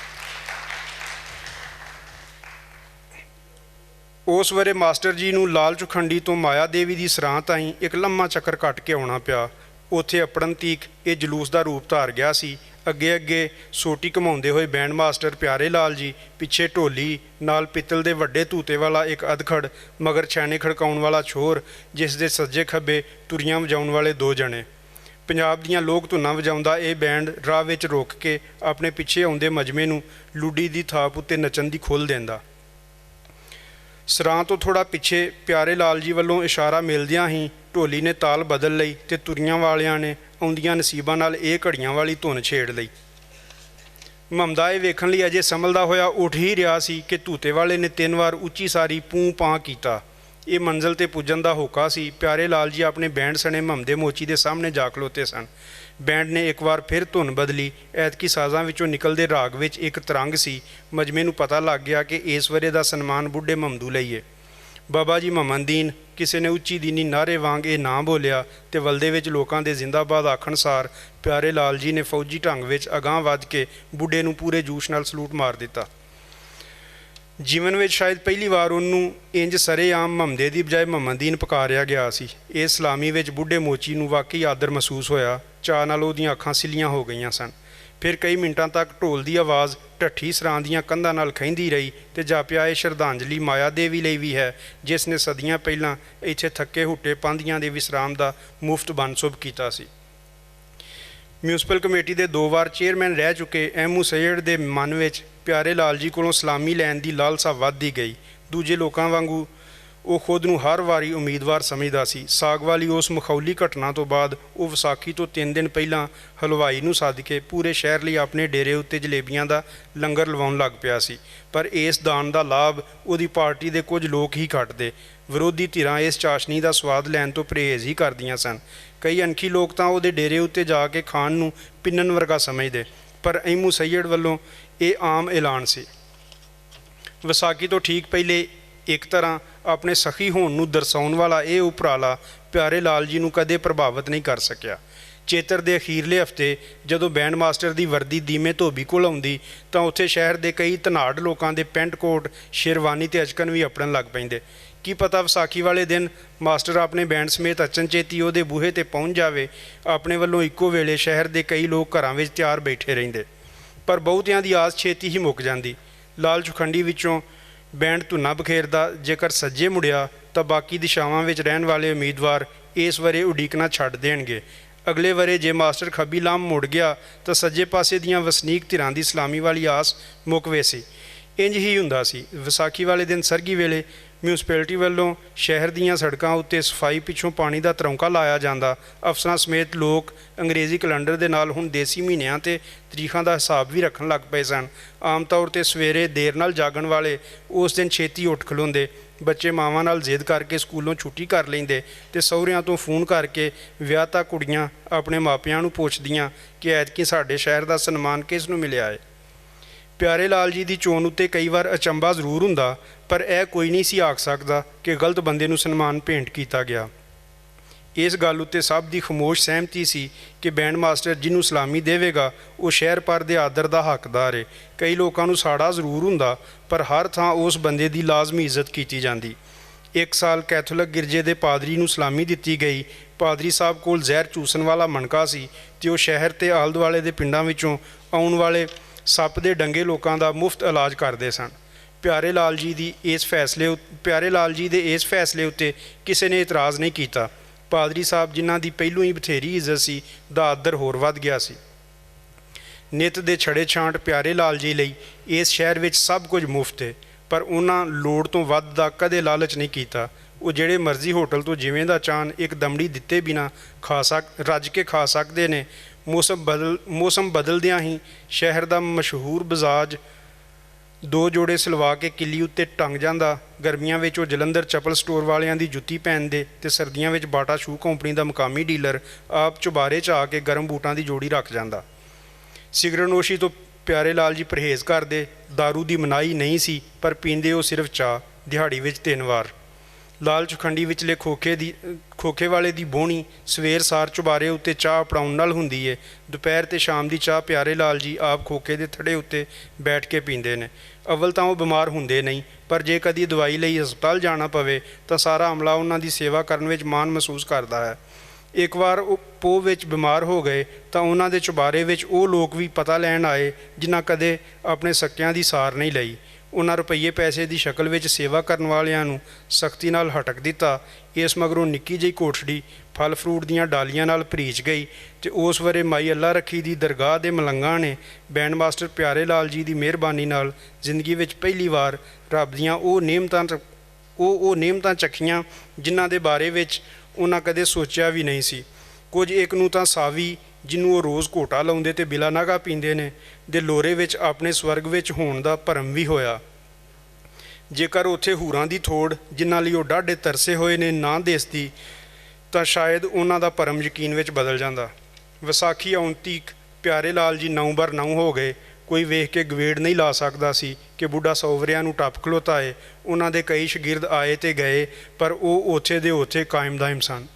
ਉਸ ਵੇਲੇ ਮਾਸਟਰ ਜੀ ਨੂੰ ਲਾਲ ਚੁਖੰਡੀ ਤੋਂ ਮਾਇਆ ਦੇਵੀ ਦੀ ਸਰਾਂ ਤਾਈਂ ਇੱਕ ਲੰਮਾ ਚੱਕਰ ਕੱਟ ਕੇ ਆਉਣਾ ਪਿਆ। ਉੱਥੇ ਅਪੜਨ ਤੀਕ ਇਹ ਜਲੂਸ ਦਾ ਰੂਪ ਧਾਰ ਗਿਆ ਸੀ। ਅੱਗੇ ਅੱਗੇ ਸੋਟੀ ਘਮਾਉਂਦੇ ਹੋਏ ਬੈਂਡ ਮਾਸਟਰ ਪਿਆਰੇ ਲਾਲ ਜੀ, ਪਿੱਛੇ ਢੋਲੀ ਨਾਲ ਪਿੱਤਲ ਦੇ ਵੱਡੇ ਧੂਤੇ ਵਾਲਾ ਇੱਕ ਅਧਖੜ, ਮਗਰ ਛੈਣੇ ਖੜਕਾਉਣ ਵਾਲਾ ਛੋਰ, ਜਿਸ ਦੇ ਸੱਜੇ ਖੱਬੇ ਤੁਰੀਆਂ ਵਜਾਉਣ ਵਾਲੇ ਦੋ ਜਣੇ। ਪੰਜਾਬ ਦੀਆਂ ਲੋਕ ਧੁਨਾਂ ਵਜਾਉਂਦਾ ਇਹ ਬੈਂਡ ਰਾਹ ਵਿੱਚ ਰੋਕ ਕੇ ਆਪਣੇ ਪਿੱਛੇ ਆਉਂਦੇ ਮਜਮੇ ਨੂੰ ਲੁੱਡੀ ਦੀ ਥਾਪ ਉੱਤੇ ਨੱਚਣ ਦੀ ਖੁੱਲ੍ਹ ਦਿੰਦਾ। ਸਰਾਂ ਤੋਂ ਥੋੜ੍ਹਾ ਪਿੱਛੇ ਪਿਆਰੇ ਲਾਲ ਜੀ ਵੱਲੋਂ ਇਸ਼ਾਰਾ ਮਿਲਦਿਆਂ ਹੀ ਢੋਲੀ ਨੇ ਤਾਲ ਬਦਲ ਲਈ ਤੇ ਤੁਰੀਆਂ ਵਾਲਿਆਂ ਨੇ ਆਉਂਦੀਆਂ ਨਸੀਬਾਂ ਨਾਲ ਇਹ ਘੜੀਆਂ ਵਾਲੀ ਧੁਨ ਛੇੜ ਲਈ। ਮਹੰਮਦਾ ਇਹ ਵੇਖਣ ਲਈ ਅਜੇ ਸੰਭਲਦਾ ਹੋਇਆ ਉੱਠ ਹੀ ਰਿਹਾ ਸੀ ਕਿ ਧੂਤੇ ਵਾਲੇ ਨੇ 3 ਵਾਰ ਉੱਚੀ ਸਾਰੀ ਪੂੰ ਪਾਂ ਕੀਤਾ। ਇਹ ਮੰਜ਼ਲ 'ਤੇ ਪੁੱਜਣ ਦਾ ਹੋਕਾ ਸੀ। ਪਿਆਰੇ ਲਾਲ ਜੀ ਆਪਣੇ ਬੈਂਡ ਸਣੇ ਮਹੰਮਦੇ ਮੋਚੀ ਦੇ ਸਾਹਮਣੇ ਜਾ ਖਲੋਤੇ ਸਨ। ਬੈਂਡ ਨੇ ਇੱਕ ਵਾਰ ਫਿਰ ਧੁਨ ਬਦਲੀ। ਐਤਕੀ ਸਾਜ਼ਾਂ ਵਿੱਚੋਂ ਨਿਕਲਦੇ ਰਾਗ ਵਿੱਚ ਇੱਕ ਤਰੰਗ ਸੀ। ਮਜਮੇ ਨੂੰ ਪਤਾ ਲੱਗ ਗਿਆ ਕਿ ਇਸ ਵਰੇ ਦਾ ਸਨਮਾਨ ਬੁੱਢੇ ਮਹੰਮਦੂ ਲਈ ਏ। ਬਾਬਾ ਜੀ ਮਹੰਮਦੀਨ ਕਿਸੇ ਨੇ ਉੱਚੀ ਦੀਨੀ ਨਾਅਰੇ ਵਾਂਗ ਇਹ ਨਾਂ ਬੋਲਿਆ ਤੇ ਵਲਦੇ ਵਿੱਚ ਲੋਕਾਂ ਦੇ ਜ਼ਿੰਦਾਬਾਦ ਆਖਣ ਸਾਰ ਪਿਆਰੇ ਲਾਲ ਜੀ ਨੇ ਫੌਜੀ ਢੰਗ ਵਿੱਚ ਅਗਾਂਹ ਵੱਧ ਕੇ ਬੁੱਢੇ ਨੂੰ ਪੂਰੇ ਜੋਸ਼ ਨਾਲ ਸਲੂਟ ਮਾਰ ਦਿੱਤਾ। ਜੀਵਨ ਵਿੱਚ ਸ਼ਾਇਦ ਪਹਿਲੀ ਵਾਰ ਉਹਨੂੰ ਇੰਜ ਸਰੇਆਮ ਮਹੰਮਦੇ ਦੀ ਬਜਾਏ ਮਹੰਮਦੀਨ ਪੁਕਾਰਿਆ ਗਿਆ ਸੀ। ਇਹ ਸਲਾਮੀ ਵਿੱਚ ਬੁੱਢੇ ਮੋਚੀ ਨੂੰ ਵਾਕਈ ਆਦਰ ਮਹਿਸੂਸ ਹੋਇਆ। ਚਾਅ ਨਾਲ ਉਹਦੀਆਂ ਅੱਖਾਂ ਸਿੱਲੀਆਂ ਹੋ ਗਈਆਂ ਸਨ। ਫਿਰ ਕਈ ਮਿੰਟਾਂ ਤੱਕ ਢੋਲ ਦੀ ਆਵਾਜ਼ ਢੱਠੀ ਸਰਾਂ ਦੀਆਂ ਕੰਧਾਂ ਨਾਲ ਖਹਿੰਦੀ ਰਹੀ ਤੇ ਜਾਪਿਆ ਇਹ ਸ਼ਰਧਾਂਜਲੀ ਮਾਇਆ ਦੇਵੀ ਲਈ ਵੀ ਹੈ, ਜਿਸ ਨੇ ਸਦੀਆਂ ਪਹਿਲਾਂ ਇੱਥੇ ਥੱਕੇ ਹੁੱਟੇ ਪਾਂਧੀਆਂ ਦੇ ਵਿਸਰਾਮ ਦਾ ਮੁਫਤ ਬੰਸੁਬ ਕੀਤਾ ਸੀ। ਮਿਊਨਿਸਪਲ ਕਮੇਟੀ ਦੇ 2 ਵਾਰ ਚੇਅਰਮੈਨ ਰਹਿ ਚੁੱਕੇ ਐਮੂ ਸੈਯਦ ਦੇ ਮਨ ਵਿੱਚ ਪਿਆਰੇ ਲਾਲ ਜੀ ਕੋਲੋਂ ਸਲਾਮੀ ਲੈਣ ਦੀ ਲਾਲਸਾ ਵੱਧਦੀ ਗਈ। ਦੂਜੇ ਲੋਕਾਂ ਵਾਂਗੂ ਉਹ ਖੁਦ ਨੂੰ ਹਰ ਵਾਰੀ ਉਮੀਦਵਾਰ ਸਮਝਦਾ ਸੀ। ਸਾਗ ਵਾਲੀ ਉਸ ਮਖੌਲੀ ਘਟਨਾ ਤੋਂ ਬਾਅਦ ਉਹ ਵਿਸਾਖੀ ਤੋਂ 3 ਦਿਨ ਪਹਿਲਾਂ ਹਲਵਾਈ ਨੂੰ ਸੱਦ ਕੇ ਪੂਰੇ ਸ਼ਹਿਰ ਲਈ ਆਪਣੇ ਡੇਰੇ ਉੱਤੇ ਜਲੇਬੀਆਂ ਦਾ ਲੰਗਰ ਲਵਾਉਣ ਲੱਗ ਪਿਆ ਸੀ। ਪਰ ਇਸ ਦਾਨ ਦਾ ਲਾਭ ਉਹਦੀ ਪਾਰਟੀ ਦੇ ਕੁਝ ਲੋਕ ਹੀ ਕੱਟਦੇ। ਵਿਰੋਧੀ ਧਿਰਾਂ ਇਸ ਚਾਸ਼ਨੀ ਦਾ ਸਵਾਦ ਲੈਣ ਤੋਂ ਪਰਹੇਜ਼ ਹੀ ਕਰਦੀਆਂ ਸਨ। ਕਈ ਅਣਖੀ ਲੋਕ ਤਾਂ ਉਹਦੇ ਡੇਰੇ ਉੱਤੇ ਜਾ ਕੇ ਖਾਣ ਨੂੰ ਪਿੰਨਣ ਵਰਗਾ ਸਮਝਦੇ, ਪਰ ਐਮੂ ਸੈਯਦ ਵੱਲੋਂ ਇਹ ਆਮ ਐਲਾਨ ਸੀ। ਵਿਸਾਖੀ ਤੋਂ ਠੀਕ ਪਹਿਲੇ ਇੱਕ ਤਰ੍ਹਾਂ ਆਪਣੇ ਸਖੀ ਹੋਣ ਨੂੰ ਦਰਸਾਉਣ ਵਾਲਾ ਇਹ ਉਪਰਾਲਾ ਪਿਆਰੇ ਲਾਲ ਜੀ ਨੂੰ ਕਦੇ ਪ੍ਰਭਾਵਿਤ ਨਹੀਂ ਕਰ ਸਕਿਆ। ਚੇਤਰ ਦੇ ਅਖੀਰਲੇ ਹਫ਼ਤੇ ਜਦੋਂ ਬੈਂਡ ਮਾਸਟਰ ਦੀ ਵਰਦੀ ਦੀਮੇ ਧੋਬੀ ਕੋਲ ਆਉਂਦੀ ਤਾਂ ਉੱਥੇ ਸ਼ਹਿਰ ਦੇ ਕਈ ਧਨਾੜ ਲੋਕਾਂ ਦੇ ਪੈਂਟ ਕੋਟ, ਸ਼ੇਰਵਾਨੀ ਤੇ ਅਚਕਨ ਵੀ ਅਪੜਨ ਲੱਗ ਪੈਂਦੇ। ਕੀ ਪਤਾ ਵਿਸਾਖੀ ਵਾਲੇ ਦਿਨ ਮਾਸਟਰ ਆਪਣੇ ਬੈਂਡ ਸਮੇਤ ਅਚਨਚੇਤੀ ਉਹਦੇ ਬੂਹੇ ਤੇ ਪਹੁੰਚ ਜਾਵੇ। ਆਪਣੇ ਵੱਲੋਂ ਇੱਕੋ ਵੇਲੇ ਸ਼ਹਿਰ ਦੇ ਕਈ ਲੋਕ ਘਰਾਂ ਵਿੱਚ ਤਿਆਰ ਬੈਠੇ ਰਹਿੰਦੇ, ਪਰ ਬਹੁਤਿਆਂ ਦੀ ਆਸ ਛੇਤੀ ਹੀ ਮੁੱਕ ਜਾਂਦੀ। ਲਾਲ ਚੁਖੰਡੀ ਵਿੱਚੋਂ ਬੈਂਡ ਧੁਨਾ ਬਖੇਰਦਾ ਜੇਕਰ ਸੱਜੇ ਮੁੜਿਆ ਤਾਂ ਬਾਕੀ ਦਿਸ਼ਾਵਾਂ ਵਿੱਚ ਰਹਿਣ ਵਾਲੇ ਉਮੀਦਵਾਰ ਇਸ ਵਰੇ ਉਡੀਕਣਾ ਛੱਡ ਦੇਣਗੇ। ਅਗਲੇ ਵਰੇ ਜੇ ਮਾਸਟਰ ਖੱਬੀ ਲਾਮ ਮੁੜ ਗਿਆ ਤਾਂ ਸੱਜੇ ਪਾਸੇ ਦੀਆਂ ਵਸਨੀਕ ਧਿਰਾਂ ਦੀ ਸਲਾਮੀ ਵਾਲੀ ਆਸ ਮੁੱਕ ਵੇਸੀ। ਇੰਜ ਹੀ ਹੁੰਦਾ ਸੀ। ਵਿਸਾਖੀ ਵਾਲੇ ਦਿਨ ਸਰਗੀ ਵੇਲੇ ਮਿਊਨਿਸਪੈਲਿਟੀ ਵੱਲੋਂ ਸ਼ਹਿਰ ਦੀਆਂ ਸੜਕਾਂ ਉੱਤੇ ਸਫਾਈ ਪਿੱਛੋਂ ਪਾਣੀ ਦਾ ਤਰੌਂਕਾ ਲਾਇਆ ਜਾਂਦਾ। ਅਫਸਰਾਂ ਸਮੇਤ ਲੋਕ ਅੰਗਰੇਜ਼ੀ ਕੈਲੰਡਰ ਦੇ ਨਾਲ ਹੁਣ ਦੇਸੀ ਮਹੀਨਿਆਂ ਤੇ ਤਰੀਖਾਂ ਦਾ ਹਿਸਾਬ ਵੀ ਰੱਖਣ ਲੱਗ ਪਏ ਸਨ। ਆਮ ਤੌਰ 'ਤੇ ਸਵੇਰੇ ਦੇਰ ਨਾਲ ਜਾਗਣ ਵਾਲੇ ਉਸ ਦਿਨ ਛੇਤੀ ਉੱਠ ਖਲੋਂਦੇ। ਬੱਚੇ ਮਾਵਾਂ ਨਾਲ ਜ਼ਿੱਦ ਕਰਕੇ ਸਕੂਲੋਂ ਛੁੱਟੀ ਕਰ ਲੈਂਦੇ ਤੇ ਸਹੁਰਿਆਂ ਤੋਂ ਫੋਨ ਕਰਕੇ ਵਿਆਹਤਾ ਕੁੜੀਆਂ ਆਪਣੇ ਮਾਪਿਆਂ ਨੂੰ ਪੁੱਛਦੀਆਂ ਕਿ ਐਤਕੀ ਸਾਡੇ ਸ਼ਹਿਰ ਦਾ ਸਨਮਾਨ ਕਿਸ ਨੂੰ ਮਿਲਿਆ ਹੈ। ਪਿਆਰੇ ਲਾਲ ਜੀ ਦੀ ਚੋਣ ਉੱਤੇ ਕਈ ਵਾਰ ਅਚੰਭਾ ਜ਼ਰੂਰ ਹੁੰਦਾ, ਪਰ ਇਹ ਕੋਈ ਨਹੀਂ ਸੀ ਆਖ ਸਕਦਾ ਕਿ ਗਲਤ ਬੰਦੇ ਨੂੰ ਸਨਮਾਨ ਭੇਂਟ ਕੀਤਾ ਗਿਆ। ਇਸ ਗੱਲ ਉੱਤੇ ਸਭ ਦੀ ਖਾਮੋਸ਼ ਸਹਿਮਤੀ ਸੀ ਕਿ ਬੈਂਡ ਮਾਸਟਰ ਜਿਹਨੂੰ ਸਲਾਮੀ ਦੇਵੇਗਾ ਉਹ ਸ਼ਹਿਰ ਭਰ ਦੇ ਆਦਰ ਦਾ ਹੱਕਦਾਰ ਹੈ। ਕਈ ਲੋਕਾਂ ਨੂੰ ਸਾੜਾ ਜ਼ਰੂਰ ਹੁੰਦਾ, ਪਰ ਹਰ ਥਾਂ ਉਸ ਬੰਦੇ ਦੀ ਲਾਜ਼ਮੀ ਇੱਜ਼ਤ ਕੀਤੀ ਜਾਂਦੀ। ਇੱਕ ਸਾਲ ਕੈਥੋਲਿਕ ਗਿਰਜੇ ਦੇ ਪਾਦਰੀ ਨੂੰ ਸਲਾਮੀ ਦਿੱਤੀ ਗਈ। ਪਾਦਰੀ ਸਾਹਿਬ ਕੋਲ ਜ਼ਹਿਰ ਚੂਸਣ ਵਾਲਾ ਮਣਕਾ ਸੀ ਤੇ ਉਹ ਸ਼ਹਿਰ ਤੇ ਆਲੇ ਦੁਆਲੇ ਦੇ ਪਿੰਡਾਂ ਵਿੱਚੋਂ ਆਉਣ ਵਾਲੇ ਸੱਪ ਦੇ ਡੰਗੇ ਲੋਕਾਂ ਦਾ ਮੁਫਤ ਇਲਾਜ ਕਰਦੇ ਸਨ। ਪਿਆਰੇ ਲਾਲ ਜੀ ਦੇ ਇਸ ਫੈਸਲੇ ਉੱਤੇ ਕਿਸੇ ਨੇ ਇਤਰਾਜ਼ ਨਹੀਂ ਕੀਤਾ। ਪਾਦਰੀ ਸਾਹਿਬ ਜਿਨ੍ਹਾਂ ਦੀ ਪਹਿਲੋਂ ਹੀ ਬਥੇਰੀ ਇੱਜ਼ਤ ਸੀ ਦਾ ਆਦਰ ਹੋਰ ਵੱਧ ਗਿਆ ਸੀ। ਨਿੱਤ ਦੇ ਛੜੇ ਛਾਂਟ ਪਿਆਰੇ ਲਾਲ ਜੀ ਲਈ ਇਸ ਸ਼ਹਿਰ ਵਿੱਚ ਸਭ ਕੁਝ ਮੁਫਤ ਹੈ, ਪਰ ਉਹਨਾਂ ਲੋੜ ਤੋਂ ਵੱਧ ਦਾ ਕਦੇ ਲਾਲਚ ਨਹੀਂ ਕੀਤਾ। ਉਹ ਜਿਹੜੇ ਮਰਜ਼ੀ ਹੋਟਲ ਤੋਂ ਜਿਵੇਂ ਦਾ ਚਾਹਣ ਇੱਕ ਦਮੜੀ ਦਿੱਤੇ ਬਿਨਾਂ ਰੱਜ ਕੇ ਖਾ ਸਕਦੇ ਨੇ। ਮੌਸਮ ਬਦਲਦਿਆਂ ਹੀ ਸ਼ਹਿਰ ਦਾ ਮਸ਼ਹੂਰ ਬਜ਼ਾਜ 2 ਜੋੜੇ ਸਿਲਵਾ ਕੇ ਕਿੱਲੀ ਉੱਤੇ ਟੰਗ ਜਾਂਦਾ। ਗਰਮੀਆਂ ਵਿੱਚ ਉਹ ਜਲੰਧਰ ਚੱਪਲ ਸਟੋਰ ਵਾਲਿਆਂ ਦੀ ਜੁੱਤੀ ਪਹਿਨਦੇ ਤੇ ਸਰਦੀਆਂ ਵਿੱਚ ਬਾਟਾ ਸ਼ੂ ਕੰਪਨੀ ਦਾ ਮੁਕਾਮੀ ਡੀਲਰ ਆਪ ਚੁਬਾਰੇ 'ਚ ਆ ਕੇ ਗਰਮ ਬੂਟਾਂ ਦੀ ਜੋੜੀ ਰੱਖ ਜਾਂਦਾ। ਸਿਗਰਟ ਨੋਸ਼ੀ ਤੋਂ ਪਿਆਰੇ ਲਾਲ ਜੀ ਪਰਹੇਜ਼ ਕਰਦੇ। ਦਾਰੂ ਦੀ ਮਨਾਹੀ ਨਹੀਂ ਸੀ, ਪਰ ਪੀਂਦੇ ਉਹ ਸਿਰਫ ਚਾਹ, ਦਿਹਾੜੀ ਵਿੱਚ 3 ਵਾਰ। ਲਾਲ ਚੁਖੰਡੀ ਵਿਚਲੇ ਖੋਖੇ ਵਾਲੇ ਦੀ ਬੋਹਣੀ ਸਵੇਰ ਸਾਰ ਚੁਬਾਰੇ ਉੱਤੇ ਚਾਹ ਪੜਾਉਣ ਨਾਲ ਹੁੰਦੀ ਏ। ਦੁਪਹਿਰ ਤੇ ਸ਼ਾਮ ਦੀ ਚਾਹ ਪਿਆਰੇ ਲਾਲ ਜੀ ਆਪ ਖੋਖੇ ਦੇ ਥੜੇ ਉੱਤੇ ਬੈਠ ਕੇ ਪੀਂਦੇ ਨੇ। ਅਵਲ ਤਾਂ ਉਹ ਬਿਮਾਰ ਹੁੰਦੇ ਨਹੀਂ, ਪਰ ਜੇ ਕਦੀ ਦਵਾਈ ਲਈ ਹਸਪਤਾਲ ਜਾਣਾ ਪਵੇ ਤਾਂ ਸਾਰਾ ਅਮਲਾ ਉਹਨਾਂ ਦੀ ਸੇਵਾ ਕਰਨ ਵਿੱਚ ਮਾਣ ਮਹਿਸੂਸ ਕਰਦਾ ਹੈ। ਇੱਕ ਵਾਰ ਉਹ ਪੋਹ ਵਿੱਚ ਬਿਮਾਰ ਹੋ ਗਏ ਤਾਂ ਉਹਨਾਂ ਦੇ ਚੁਬਾਰੇ ਵਿੱਚ ਉਹ ਲੋਕ ਵੀ ਪਤਾ ਲੈਣ ਆਏ ਜਿਨ੍ਹਾਂ ਕਦੇ ਆਪਣੇ ਸਕਿਆਂ ਦੀ ਸਾਰ ਨਹੀਂ ਲਈ। ਉਹਨਾਂ ਰੁਪਈਏ ਪੈਸੇ ਦੀ ਸ਼ਕਲ ਵਿੱਚ ਸੇਵਾ ਕਰਨ ਵਾਲਿਆਂ ਨੂੰ ਸਖਤੀ ਨਾਲ ਹਟਕ ਦਿੱਤਾ। ਇਸ ਮਗਰੋਂ ਨਿੱਕੀ ਜਿਹੀ ਕੋਠੜੀ ਫਲ ਫਰੂਟ ਦੀਆਂ ਡਾਲੀਆਂ ਨਾਲ ਭਰੀਚ ਗਈ ਤੇ ਉਸ ਵਰੇ ਮਾਈ ਅੱਲਾ ਰੱਖੀ ਦੀ ਦਰਗਾਹ ਦੇ ਮਲੰਗਾਂ ਨੇ ਬੈਂਡ ਮਾਸਟਰ ਪਿਆਰੇ ਲਾਲ ਜੀ ਦੀ ਮਿਹਰਬਾਨੀ ਨਾਲ ਜ਼ਿੰਦਗੀ ਵਿੱਚ ਪਹਿਲੀ ਵਾਰ ਰੱਬ ਦੀਆਂ ਉਹ ਨੇਮਤਾਂ ਚੱਖੀਆਂ ਜਿਨ੍ਹਾਂ ਦੇ ਬਾਰੇ ਵਿੱਚ ਉਹਨਾਂ ਕਦੇ ਸੋਚਿਆ ਵੀ ਨਹੀਂ ਸੀ। ਕੁਝ ਇੱਕ ਨੂੰ ਤਾਂ ਸਾਵੀ, ਜਿਹਨੂੰ ਉਹ ਰੋਜ਼ ਘੋਟਾ ਲਾਉਂਦੇ ਤੇ ਬਿਲਾ ਨਾਗਾ ਪੀਂਦੇ ਨੇ, ਦੇ ਲੋਰੇ ਵਿੱਚ ਆਪਣੇ ਸਵਰਗ ਵਿੱਚ ਹੋਣ ਦਾ ਭਰਮ ਵੀ ਹੋਇਆ। ਜੇਕਰ ਉੱਥੇ ਹੂਰਾਂ ਦੀ ਥੋੜ ਜਿਨ੍ਹਾਂ ਲਈ ਉਹ ਡਾਢੇ ਤਰਸੇ ਹੋਏ ਨੇ ਨਾ ਦਿਸਦੀ ਤਾਂ ਸ਼ਾਇਦ ਉਹਨਾਂ ਦਾ ਭਰਮ ਯਕੀਨ ਵਿੱਚ ਬਦਲ ਜਾਂਦਾ। ਵਿਸਾਖੀ ਆਉਣ ਤੀਕ ਪਿਆਰੇ ਲਾਲ ਜੀ 9 ਬਰ 9 ਹੋ ਗਏ। ਕੋਈ ਵੇਖ ਕੇ ਗਵੇੜ ਨਹੀਂ ਲਾ ਸਕਦਾ ਸੀ ਕਿ ਬੁੱਢਾ 100 ਵਰਿਆਂ ਨੂੰ ਟੱਪ ਖਲੋਤਾ ਏ। ਉਹਨਾਂ ਦੇ ਕਈ ਸ਼ਾਗਿਰਦ ਆਏ ਤੇ ਗਏ, ਪਰ ਉਹ ਉੱਥੇ ਦੇ ਉੱਥੇ ਕਾਇਮ ਦਾਇਮ ਸਨ।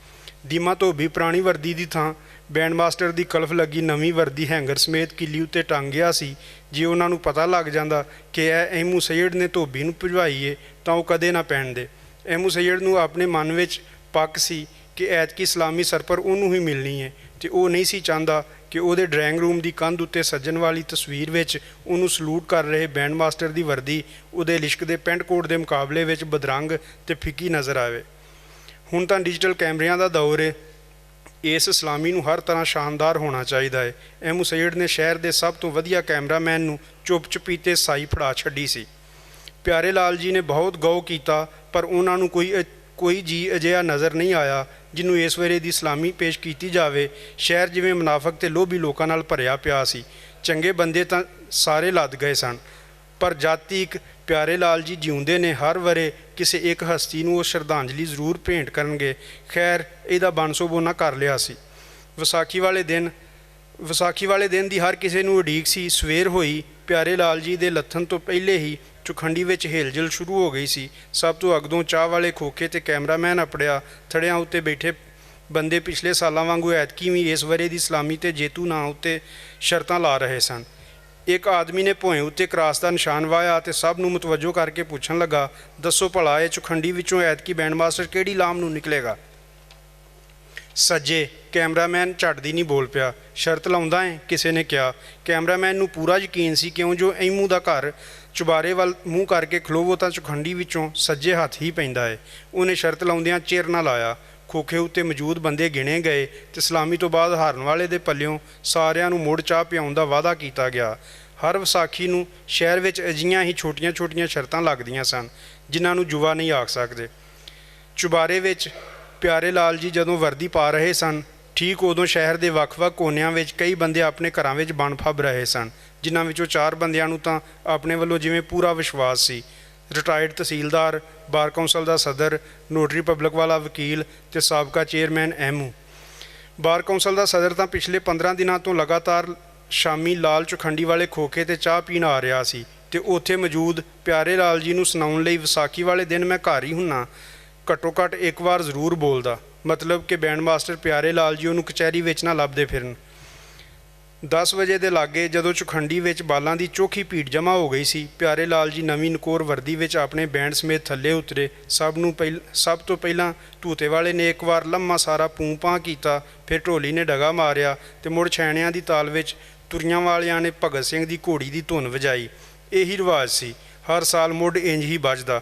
ਦੀਮਾ ਧੋਬੀ ਪੁਰਾਣੀ ਵਰਦੀ ਦੀ ਥਾਂ ਬੈਂਡ ਮਾਸਟਰ ਦੀ ਕਲਫ ਲੱਗੀ ਨਵੀਂ ਵਰਦੀ ਹੈਂਗਰ ਸਮੇਤ ਕਿੱਲੀ ਉੱਤੇ ਟੰਗ ਗਿਆ ਸੀ। ਜੇ ਉਹਨਾਂ ਨੂੰ ਪਤਾ ਲੱਗ ਜਾਂਦਾ ਕਿ ਇਹ ਅਹਿਮੂ ਸੈਯਦ ਨੇ ਧੋਬੀ ਨੂੰ ਭਜਵਾਈ ਏ ਤਾਂ ਉਹ ਕਦੇ ਨਾ ਪਹਿਨਦੇ। ਅਹਿਮੂ ਸੈਯਦ ਨੂੰ ਆਪਣੇ ਮਨ ਵਿੱਚ ਪੱਕ ਸੀ ਕਿ ਐਤਕੀ ਇਸਲਾਮੀ ਸਰਪਰ ਉਹਨੂੰ ਹੀ ਮਿਲਣੀ ਹੈ ਤੇ ਉਹ ਨਹੀਂ ਸੀ ਚਾਹੁੰਦਾ ਕਿ ਉਹਦੇ ਡਰਾਇੰਗ ਰੂਮ ਦੀ ਕੰਧ ਉੱਤੇ ਸੱਜਣ ਵਾਲੀ ਤਸਵੀਰ ਵਿੱਚ ਉਹਨੂੰ ਸਲੂਟ ਕਰ ਰਹੇ ਬੈਂਡ ਮਾਸਟਰ ਦੀ ਵਰਦੀ ਉਹਦੇ ਲਿਸ਼ਕ ਦੇ ਪੈਂਟ ਕੋਟ ਦੇ ਮੁਕਾਬਲੇ ਵਿੱਚ ਬਦਰੰਗ ਤੇ ਫਿੱਕੀ ਨਜ਼ਰ ਆਵੇ। ਹੁਣ ਤਾਂ ਡਿਜੀਟਲ ਕੈਮਰਿਆਂ ਦਾ ਦੌਰ ਹੈ। ਇਸ ਇਸਲਾਮੀ ਨੂੰ ਹਰ ਤਰ੍ਹਾਂ ਸ਼ਾਨਦਾਰ ਹੋਣਾ ਚਾਹੀਦਾ ਹੈ। ਅਹਿਮੂ ਸੈਯਦ ਨੇ ਸ਼ਹਿਰ ਦੇ ਸਭ ਤੋਂ ਵਧੀਆ ਕੈਮਰਾਮੈਨ ਨੂੰ ਚੁੱਪ ਚੁਪੀਤੇ ਸਾਈ ਫੜਾ ਛੱਡੀ ਸੀ। ਪਿਆਰੇ ਲਾਲ ਜੀ ਨੇ ਬਹੁਤ ਗੌਰ ਕੀਤਾ, ਪਰ ਉਹਨਾਂ ਨੂੰ ਕੋਈ ਜੀ ਅਜਿਹਾ ਨਜ਼ਰ ਨਹੀਂ ਆਇਆ ਜਿਹਨੂੰ ਇਸ ਵੇਲੇ ਦੀ ਇਸਲਾਮੀ ਪੇਸ਼ ਕੀਤੀ ਜਾਵੇ। ਸ਼ਹਿਰ ਜਿਵੇਂ ਮੁਨਾਫਕ ਤੇ ਲੋਭੀ ਲੋਕਾਂ ਨਾਲ ਭਰਿਆ ਪਿਆ ਸੀ। ਚੰਗੇ ਬੰਦੇ ਤਾਂ ਸਾਰੇ ਲੱਦ ਗਏ ਸਨ, ਪਰ ਜਦ ਤੀਕ ਪਿਆਰੇ ਲਾਲ ਜੀ ਜਿਉਂਦੇ ਨੇ ਹਰ ਵਰੇ ਕਿਸੇ ਇੱਕ ਹਸਤੀ ਨੂੰ ਉਹ ਸ਼ਰਧਾਂਜਲੀ ਜ਼ਰੂਰ ਭੇਂਟ ਕਰਨਗੇ। ਖੈਰ, ਇਹਦਾ ਬਨਸੋਬ ਉਹਨਾਂ ਕਰ ਲਿਆ ਸੀ। ਵਿਸਾਖੀ ਵਾਲੇ ਦਿਨ ਦੀ ਹਰ ਕਿਸੇ ਨੂੰ ਉਡੀਕ ਸੀ। ਸਵੇਰ ਹੋਈ, ਪਿਆਰੇ ਲਾਲ ਜੀ ਦੇ ਲੱਥਣ ਤੋਂ ਪਹਿਲੇ ਹੀ ਚੁਖੰਡੀ ਵਿੱਚ ਹਿਲਜੁਲ ਸ਼ੁਰੂ ਹੋ ਗਈ ਸੀ। ਸਭ ਤੋਂ ਅਗਦੋਂ ਚਾਹ ਵਾਲੇ ਖੋਖੇ ਤੇ ਕੈਮਰਾਮੈਨ ਅਪੜਿਆ ਥੜਿਆਂ ਉੱਤੇ ਬੈਠੇ ਬੰਦੇ ਪਿਛਲੇ ਸਾਲਾਂ ਵਾਂਗੂ ਐਤਕੀ ਵੀ ਇਸ ਵਰੇ ਦੀ ਸਲਾਮੀ ਤੇ ਜੇਤੂ ਨਾਂ ਉੱਤੇ ਸ਼ਰਤਾਂ ਲਾ ਰਹੇ ਸਨ। ਇੱਕ ਆਦਮੀ ਨੇ ਭੋਏ ਉੱਤੇ ਕਰਾਸ ਦਾ ਨਿਸ਼ਾਨ ਵਾਹਿਆ ਤੇ ਸਭ ਨੂੰ ਮੁਤਵੱਜੋ ਕਰਕੇ ਪੁੱਛਣ ਲੱਗਾ, ਦੱਸੋ ਭਲਾ ਇਹ ਚੁਖੰਡੀ ਵਿੱਚੋਂ ਐਤਕੀ ਬੈਂਡ ਮਾਸਟਰ ਕਿਹੜੀ ਲਾਮ ਨੂੰ ਨਿਕਲੇਗਾ? ਸੱਜੇ। ਕੈਮਰਾਮੈਨ ਝੱਟ ਦੀ ਨਹੀਂ ਬੋਲ ਪਿਆ। ਸ਼ਰਤ ਲਾਉਂਦਾ ਹੈ? ਕਿਸੇ ਨੇ ਕਿਹਾ। ਕੈਮਰਾਮੈਨ ਨੂੰ ਪੂਰਾ ਯਕੀਨ ਸੀ ਕਿਉਂ ਜੋ ਐਮੂ ਦਾ ਘਰ ਚੁਬਾਰੇ ਵੱਲ ਮੂੰਹ ਕਰਕੇ ਖਲੋਵੋ ਤਾਂ ਚੁਖੰਡੀ ਵਿੱਚੋਂ ਸੱਜੇ ਹੱਥ ਹੀ ਪੈਂਦਾ ਹੈ। ਉਹਨੇ ਸ਼ਰਤ ਲਾਉਂਦਿਆਂ ਚਿਰ ਨਾ ਲਾਇਆ। ਖੋਖੇ ਉੱਤੇ ਮੌਜੂਦ ਬੰਦੇ ਗਿਣੇ ਗਏ ਤੇ ਸਲਾਮੀ ਤੋਂ ਬਾਅਦ ਹਾਰਨ ਵਾਲੇ ਦੇ ਪੱਲਿਓਂ ਸਾਰਿਆਂ ਨੂੰ ਮੁੜ ਚਾਹ ਪਿਆਉਣ ਦਾ ਵਾਅਦਾ ਕੀਤਾ ਗਿਆ। ਹਰ ਵਿਸਾਖੀ ਨੂੰ ਸ਼ਹਿਰ ਵਿੱਚ ਅਜਿਹੀਆਂ ਹੀ ਛੋਟੀਆਂ-ਛੋਟੀਆਂ ਸ਼ਰਤਾਂ ਲੱਗਦੀਆਂ ਸਨ ਜਿਨ੍ਹਾਂ ਨੂੰ ਜੁਆ ਨਹੀਂ ਆਖ ਸਕਦੇ। ਚੁਬਾਰੇ ਵਿੱਚ ਪਿਆਰੇ ਲਾਲ ਜੀ ਜਦੋਂ ਵਰਦੀ ਪਾ ਰਹੇ ਸਨ, ਠੀਕ ਉਦੋਂ ਸ਼ਹਿਰ ਦੇ ਵੱਖ-ਵੱਖ ਕੋਨਿਆਂ ਵਿੱਚ ਕਈ ਬੰਦੇ ਆਪਣੇ ਘਰਾਂ ਵਿੱਚ ਬਣ ਫੱਬ ਰਹੇ ਸਨ, ਜਿਨ੍ਹਾਂ ਵਿੱਚੋਂ 4 ਬੰਦਿਆਂ ਨੂੰ ਤਾਂ ਆਪਣੇ ਵੱਲੋਂ ਜਿਵੇਂ ਪੂਰਾ ਵਿਸ਼ਵਾਸ ਸੀ। ਰਿਟਾਇਰਡ ਤਹਿਸੀਲਦਾਰ, ਬਾਰ ਕੌਂਸਲ ਦਾ ਸਦਰ, ਨੋਟਰੀ ਪਬਲਿਕ ਵਾਲਾ ਵਕੀਲ ਤੇ ਸਾਬਕਾ ਚੇਅਰਮੈਨ ਐਮੂ। ਬਾਰ ਕੌਂਸਲ ਦਾ ਸਦਰ ਤਾਂ ਪਿਛਲੇ 15 ਦਿਨਾਂ ਤੋਂ ਲਗਾਤਾਰ ਸ਼ਾਮੀ ਲਾਲ ਚੁਖੰਡੀ ਵਾਲੇ ਖੋਖੇ ਤੇ ਚਾਹ ਪੀਣ ਆ ਰਿਹਾ ਸੀ ਤੇ ਉੱਥੇ ਮੌਜੂਦ ਪਿਆਰੇ ਲਾਲ ਜੀ ਨੂੰ ਸੁਣਾਉਣ ਲਈ ਵਿਸਾਖੀ ਵਾਲੇ ਦਿਨ ਮੈਂ ਘਰ ਹੀ ਹੁੰਨਾ ਘੱਟੋ ਘੱਟ ਇੱਕ ਵਾਰ ਜ਼ਰੂਰ ਬੋਲਦਾ, ਮਤਲਬ ਕਿ ਬੈਂਡ ਮਾਸਟਰ ਪਿਆਰੇ ਲਾਲ ਜੀ ਉਹਨੂੰ ਕਚਹਿਰੀ ਵਿੱਚ ਨਾ ਲੱਭਦੇ ਫਿਰਨ। 10 ਵਜੇ ਦੇ ਲਾਗੇ ਜਦੋਂ ਚੁਖੰਡੀ ਵਿੱਚ ਬਾਲਾਂ ਦੀ ਚੋਖੀ ਭੀੜ ਜਮ੍ਹਾਂ ਹੋ ਗਈ ਸੀ, ਪਿਆਰੇ ਲਾਲ ਜੀ ਨਵੀਂ ਨਕੋਰ ਵਰਦੀ ਵਿੱਚ ਆਪਣੇ ਬੈਂਡ ਸਮੇਤ ਥੱਲੇ ਉਤਰੇ। ਸਭ ਤੋਂ ਪਹਿਲਾਂ ਧੂਤੇ ਵਾਲੇ ਨੇ ਇੱਕ ਵਾਰ ਲੰਮਾ ਸਾਰਾ ਪੂੰ ਪਾਂ ਕੀਤਾ, ਫਿਰ ਢੋਲੀ ਨੇ ਡਗਾ ਮਾਰਿਆ ਤੇ ਮੁੜ ਛੈਣਿਆਂ ਦੀ ਤਾਲ ਵਿੱਚ ਤੁਰੀਆਂ ਵਾਲਿਆਂ ਨੇ ਭਗਤ ਸਿੰਘ ਦੀ ਘੋੜੀ ਦੀ ਧੁਨ ਵਜਾਈ। ਇਹੀ ਰਿਵਾਜ ਸੀ, ਹਰ ਸਾਲ ਮੁੱਢ ਇੰਜ ਹੀ ਵੱਜਦਾ।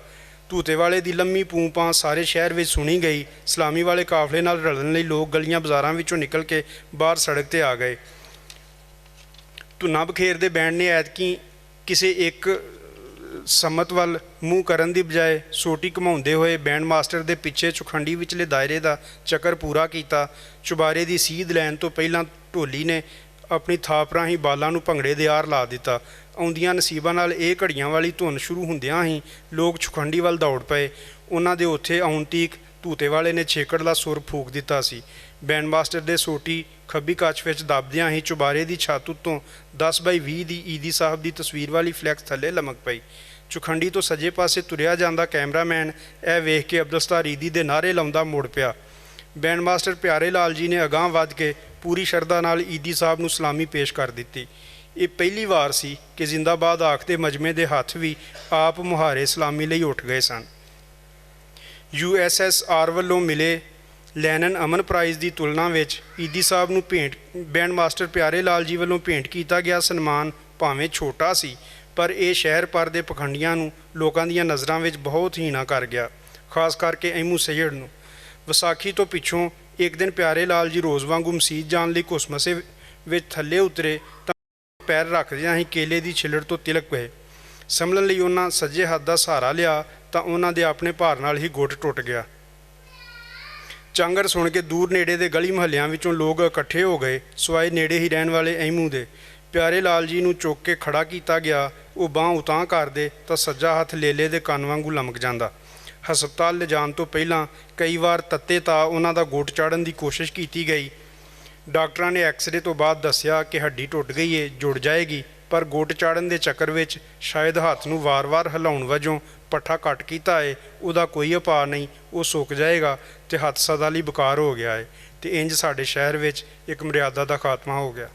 ਧੂਤੇ ਵਾਲੇ ਦੀ ਲੰਮੀ ਪੂੰ ਪਾਂ ਸਾਰੇ ਸ਼ਹਿਰ ਵਿੱਚ ਸੁਣੀ ਗਈ। ਸਲਾਮੀ ਵਾਲੇ ਕਾਫਲੇ ਨਾਲ ਰਲਣ ਲਈ ਲੋਕ ਗਲੀਆਂ ਬਾਜ਼ਾਰਾਂ ਵਿੱਚੋਂ ਨਿਕਲ ਕੇ ਬਾਹਰ ਸੜਕ 'ਤੇ ਆ ਗਏ। ਧੁਨਾ ਬਖੇਰ ਦੇ ਬੈਂਡ ਨੇ ਐਤਕੀ ਕਿਸੇ ਇੱਕ ਸੰਮਤ ਵੱਲ ਮੂੰਹ ਕਰਨ ਦੀ ਬਜਾਏ ਸੋਟੀ ਘੁਮਾਉਂਦੇ ਹੋਏ ਬੈਂਡ ਮਾਸਟਰ ਦੇ ਪਿੱਛੇ ਚੁਖੰਡੀ ਵਿਚਲੇ ਦਾਇਰੇ ਦਾ ਚੱਕਰ ਪੂਰਾ ਕੀਤਾ। ਚੁਬਾਰੇ ਦੀ ਸੀਧ ਲੈਣ ਤੋਂ ਪਹਿਲਾਂ ਢੋਲੀ ਨੇ ਆਪਣੀ ਥਾਪ ਰਾਹੀਂ ਬਾਲਾਂ ਨੂੰ ਭੰਗੜੇ ਦੇ ਆਰ ਲਾ ਦਿੱਤਾ। ਆਉਂਦੀਆਂ ਨਸੀਬਾਂ ਨਾਲ ਇਹ ਘੜੀਆਂ ਵਾਲੀ ਧੁਨ ਸ਼ੁਰੂ ਹੁੰਦਿਆਂ ਹੀ ਲੋਕ ਚੁਖੰਡੀ ਵੱਲ ਦੌੜ ਪਏ। ਉਹਨਾਂ ਦੇ ਉੱਥੇ ਆਉਣ ਤੀਕ ਧੂਤੇ ਵਾਲੇ ਨੇ ਛੇਕੜ ਦਾ ਸੁਰ ਫੂਕ ਦਿੱਤਾ ਸੀ। ਬੈਂਡ ਮਾਸਟਰ ਦੇ ਸੋਟੀ ਖੱਬੀ ਕੱਛ ਵਿੱਚ ਦੱਬਦਿਆਂ ਹੀ ਚੁਬਾਰੇ ਦੀ ਛੱਤ ਉੱਤੋਂ 10x20 ਦੀ ਈਦੀ ਸਾਹਿਬ ਦੀ ਤਸਵੀਰ ਵਾਲੀ ਫਲੈਕਸ ਥੱਲੇ ਲਮਕ ਪਈ। ਚੁਖੰਡੀ ਤੋਂ ਸੱਜੇ ਪਾਸੇ ਤੁਰਿਆ ਜਾਂਦਾ ਕੈਮਰਾਮੈਨ ਇਹ ਵੇਖ ਕੇ ਅਬਦੁਲਸਤਾਰ ਈਦੀ ਦੇ ਨਾਅਰੇ ਲਾਉਂਦਾ ਮੁੜ ਪਿਆ। ਬੈਂਡ ਮਾਸਟਰ ਪਿਆਰੇ ਲਾਲ ਜੀ ਨੇ ਅਗਾਂਹ ਵੱਧ ਕੇ ਪੂਰੀ ਸ਼ਰਧਾ ਨਾਲ ਈਦੀ ਸਾਹਿਬ ਨੂੰ ਸਲਾਮੀ ਪੇਸ਼ ਕਰ ਦਿੱਤੀ। ਇਹ ਪਹਿਲੀ ਵਾਰ ਸੀ ਕਿ ਜ਼ਿੰਦਾਬਾਦ ਆਖਦੇ ਮਜਮੇ ਦੇ ਹੱਥ ਵੀ ਆਪ ਮੁਹਾਰੇ ਸਲਾਮੀ ਲਈ ਉੱਠ ਗਏ ਸਨ। USSR ਵੱਲੋਂ ਮਿਲੇ ਲੈਨਨ ਅਮਨ ਪ੍ਰਾਈਜ਼ ਦੀ ਤੁਲਨਾ ਵਿੱਚ ਈਦੀ ਸਾਹਿਬ ਨੂੰ ਬੈਂਡ ਮਾਸਟਰ ਪਿਆਰੇ ਲਾਲ ਜੀ ਵੱਲੋਂ ਭੇਂਟ ਕੀਤਾ ਗਿਆ ਸਨਮਾਨ ਭਾਵੇਂ ਛੋਟਾ ਸੀ, ਪਰ ਇਹ ਸ਼ਹਿਰ ਭਰ ਦੇ ਪਖੰਡੀਆਂ ਨੂੰ ਲੋਕਾਂ ਦੀਆਂ ਨਜ਼ਰਾਂ ਵਿੱਚ ਬਹੁਤ ਹੀਣਾ ਕਰ ਗਿਆ, ਖਾਸ ਕਰਕੇ ਐਮੂ ਸੈਯਦ ਨੂੰ। ਵਿਸਾਖੀ ਤੋਂ ਪਿੱਛੋਂ ਇੱਕ ਦਿਨ ਪਿਆਰੇ ਲਾਲ ਜੀ ਰੋਜ਼ ਵਾਂਗੂ ਮਸੀਤ ਜਾਣ ਲਈ ਘੁਸਮਸੇ ਵਿੱਚ ਥੱਲੇ ਉਤਰੇ ਤਾਂ ਪੈਰ ਰੱਖਦਿਆਂ ਹੀ ਕੇਲੇ ਦੀ ਛਿੱਲੜ ਤੋਂ ਤਿਲਕ ਪਏ। ਸੰਭਲਣ ਲਈ ਉਹਨਾਂ ਸੱਜੇ ਹੱਥ ਦਾ ਸਹਾਰਾ ਲਿਆ ਤਾਂ ਉਹਨਾਂ ਦੇ ਆਪਣੇ ਭਾਰ ਨਾਲ ਹੀ ਗੁੱਟ ਟੁੱਟ ਗਿਆ। ਚਾਂਗਰ ਸੁਣ ਕੇ ਦੂਰ ਨੇੜੇ ਦੇ ਗਲੀ ਮੁਹੱਲਿਆਂ ਵਿੱਚੋਂ ਲੋਕ ਇਕੱਠੇ ਹੋ ਗਏ, ਸਿਵਾਏ ਨੇੜੇ ਹੀ ਰਹਿਣ ਵਾਲੇ ਐਮੂ ਦੇ। ਪਿਆਰੇ ਲਾਲ ਜੀ ਨੂੰ ਚੁੱਕ ਕੇ ਖੜਾ ਕੀਤਾ ਗਿਆ। ਉਹ ਬਾਂਹ ਉਤਾਂਹ ਕਰਦੇ ਤਾਂ ਸੱਜਾ ਹੱਥ ਲੇਲੇ ਦੇ ਕੰਨ ਵਾਂਗੂ ਲਮਕ ਜਾਂਦਾ। ਹਸਪਤਾਲ ਲਿਜਾਣ ਤੋਂ ਪਹਿਲਾਂ ਕਈ ਵਾਰ ਤੱਤੇ ਤਾਂ ਉਹਨਾਂ ਦਾ ਗੁੱਟ ਚਾੜਨ ਦੀ ਕੋਸ਼ਿਸ਼ ਕੀਤੀ ਗਈ। ਡਾਕਟਰਾਂ ਨੇ ਐਕਸਰੇ ਤੋਂ ਬਾਅਦ ਦੱਸਿਆ ਕਿ ਹੱਡੀ ਟੁੱਟ ਗਈ ਏ, ਜੁੜ ਜਾਏਗੀ, ਪਰ ਗੁੱਟ ਚਾੜਨ ਦੇ ਚੱਕਰ ਵਿੱਚ ਸ਼ਾਇਦ ਹੱਥ ਨੂੰ ਵਾਰ-ਵਾਰ ਹਿਲਾਉਣ ਵਜੋਂ ਪੱਠਾ ਕੱਟ ਕੀਤਾ ਏ, ਉਹਦਾ ਕੋਈ ਉਪਾਅ ਨਹੀਂ, ਉਹ ਸੁੱਕ ਜਾਏਗਾ ਤੇ ਹੱਥ ਸਦਾ ਲਈ ਬੇਕਾਰ ਹੋ ਗਿਆ ਏ। ਤੇ ਇੰਜ ਸਾਡੇ ਸ਼ਹਿਰ ਵਿੱਚ ਇੱਕ ਮਰਿਆਦਾ ਦਾ ਖਾਤਮਾ ਹੋ ਗਿਆ।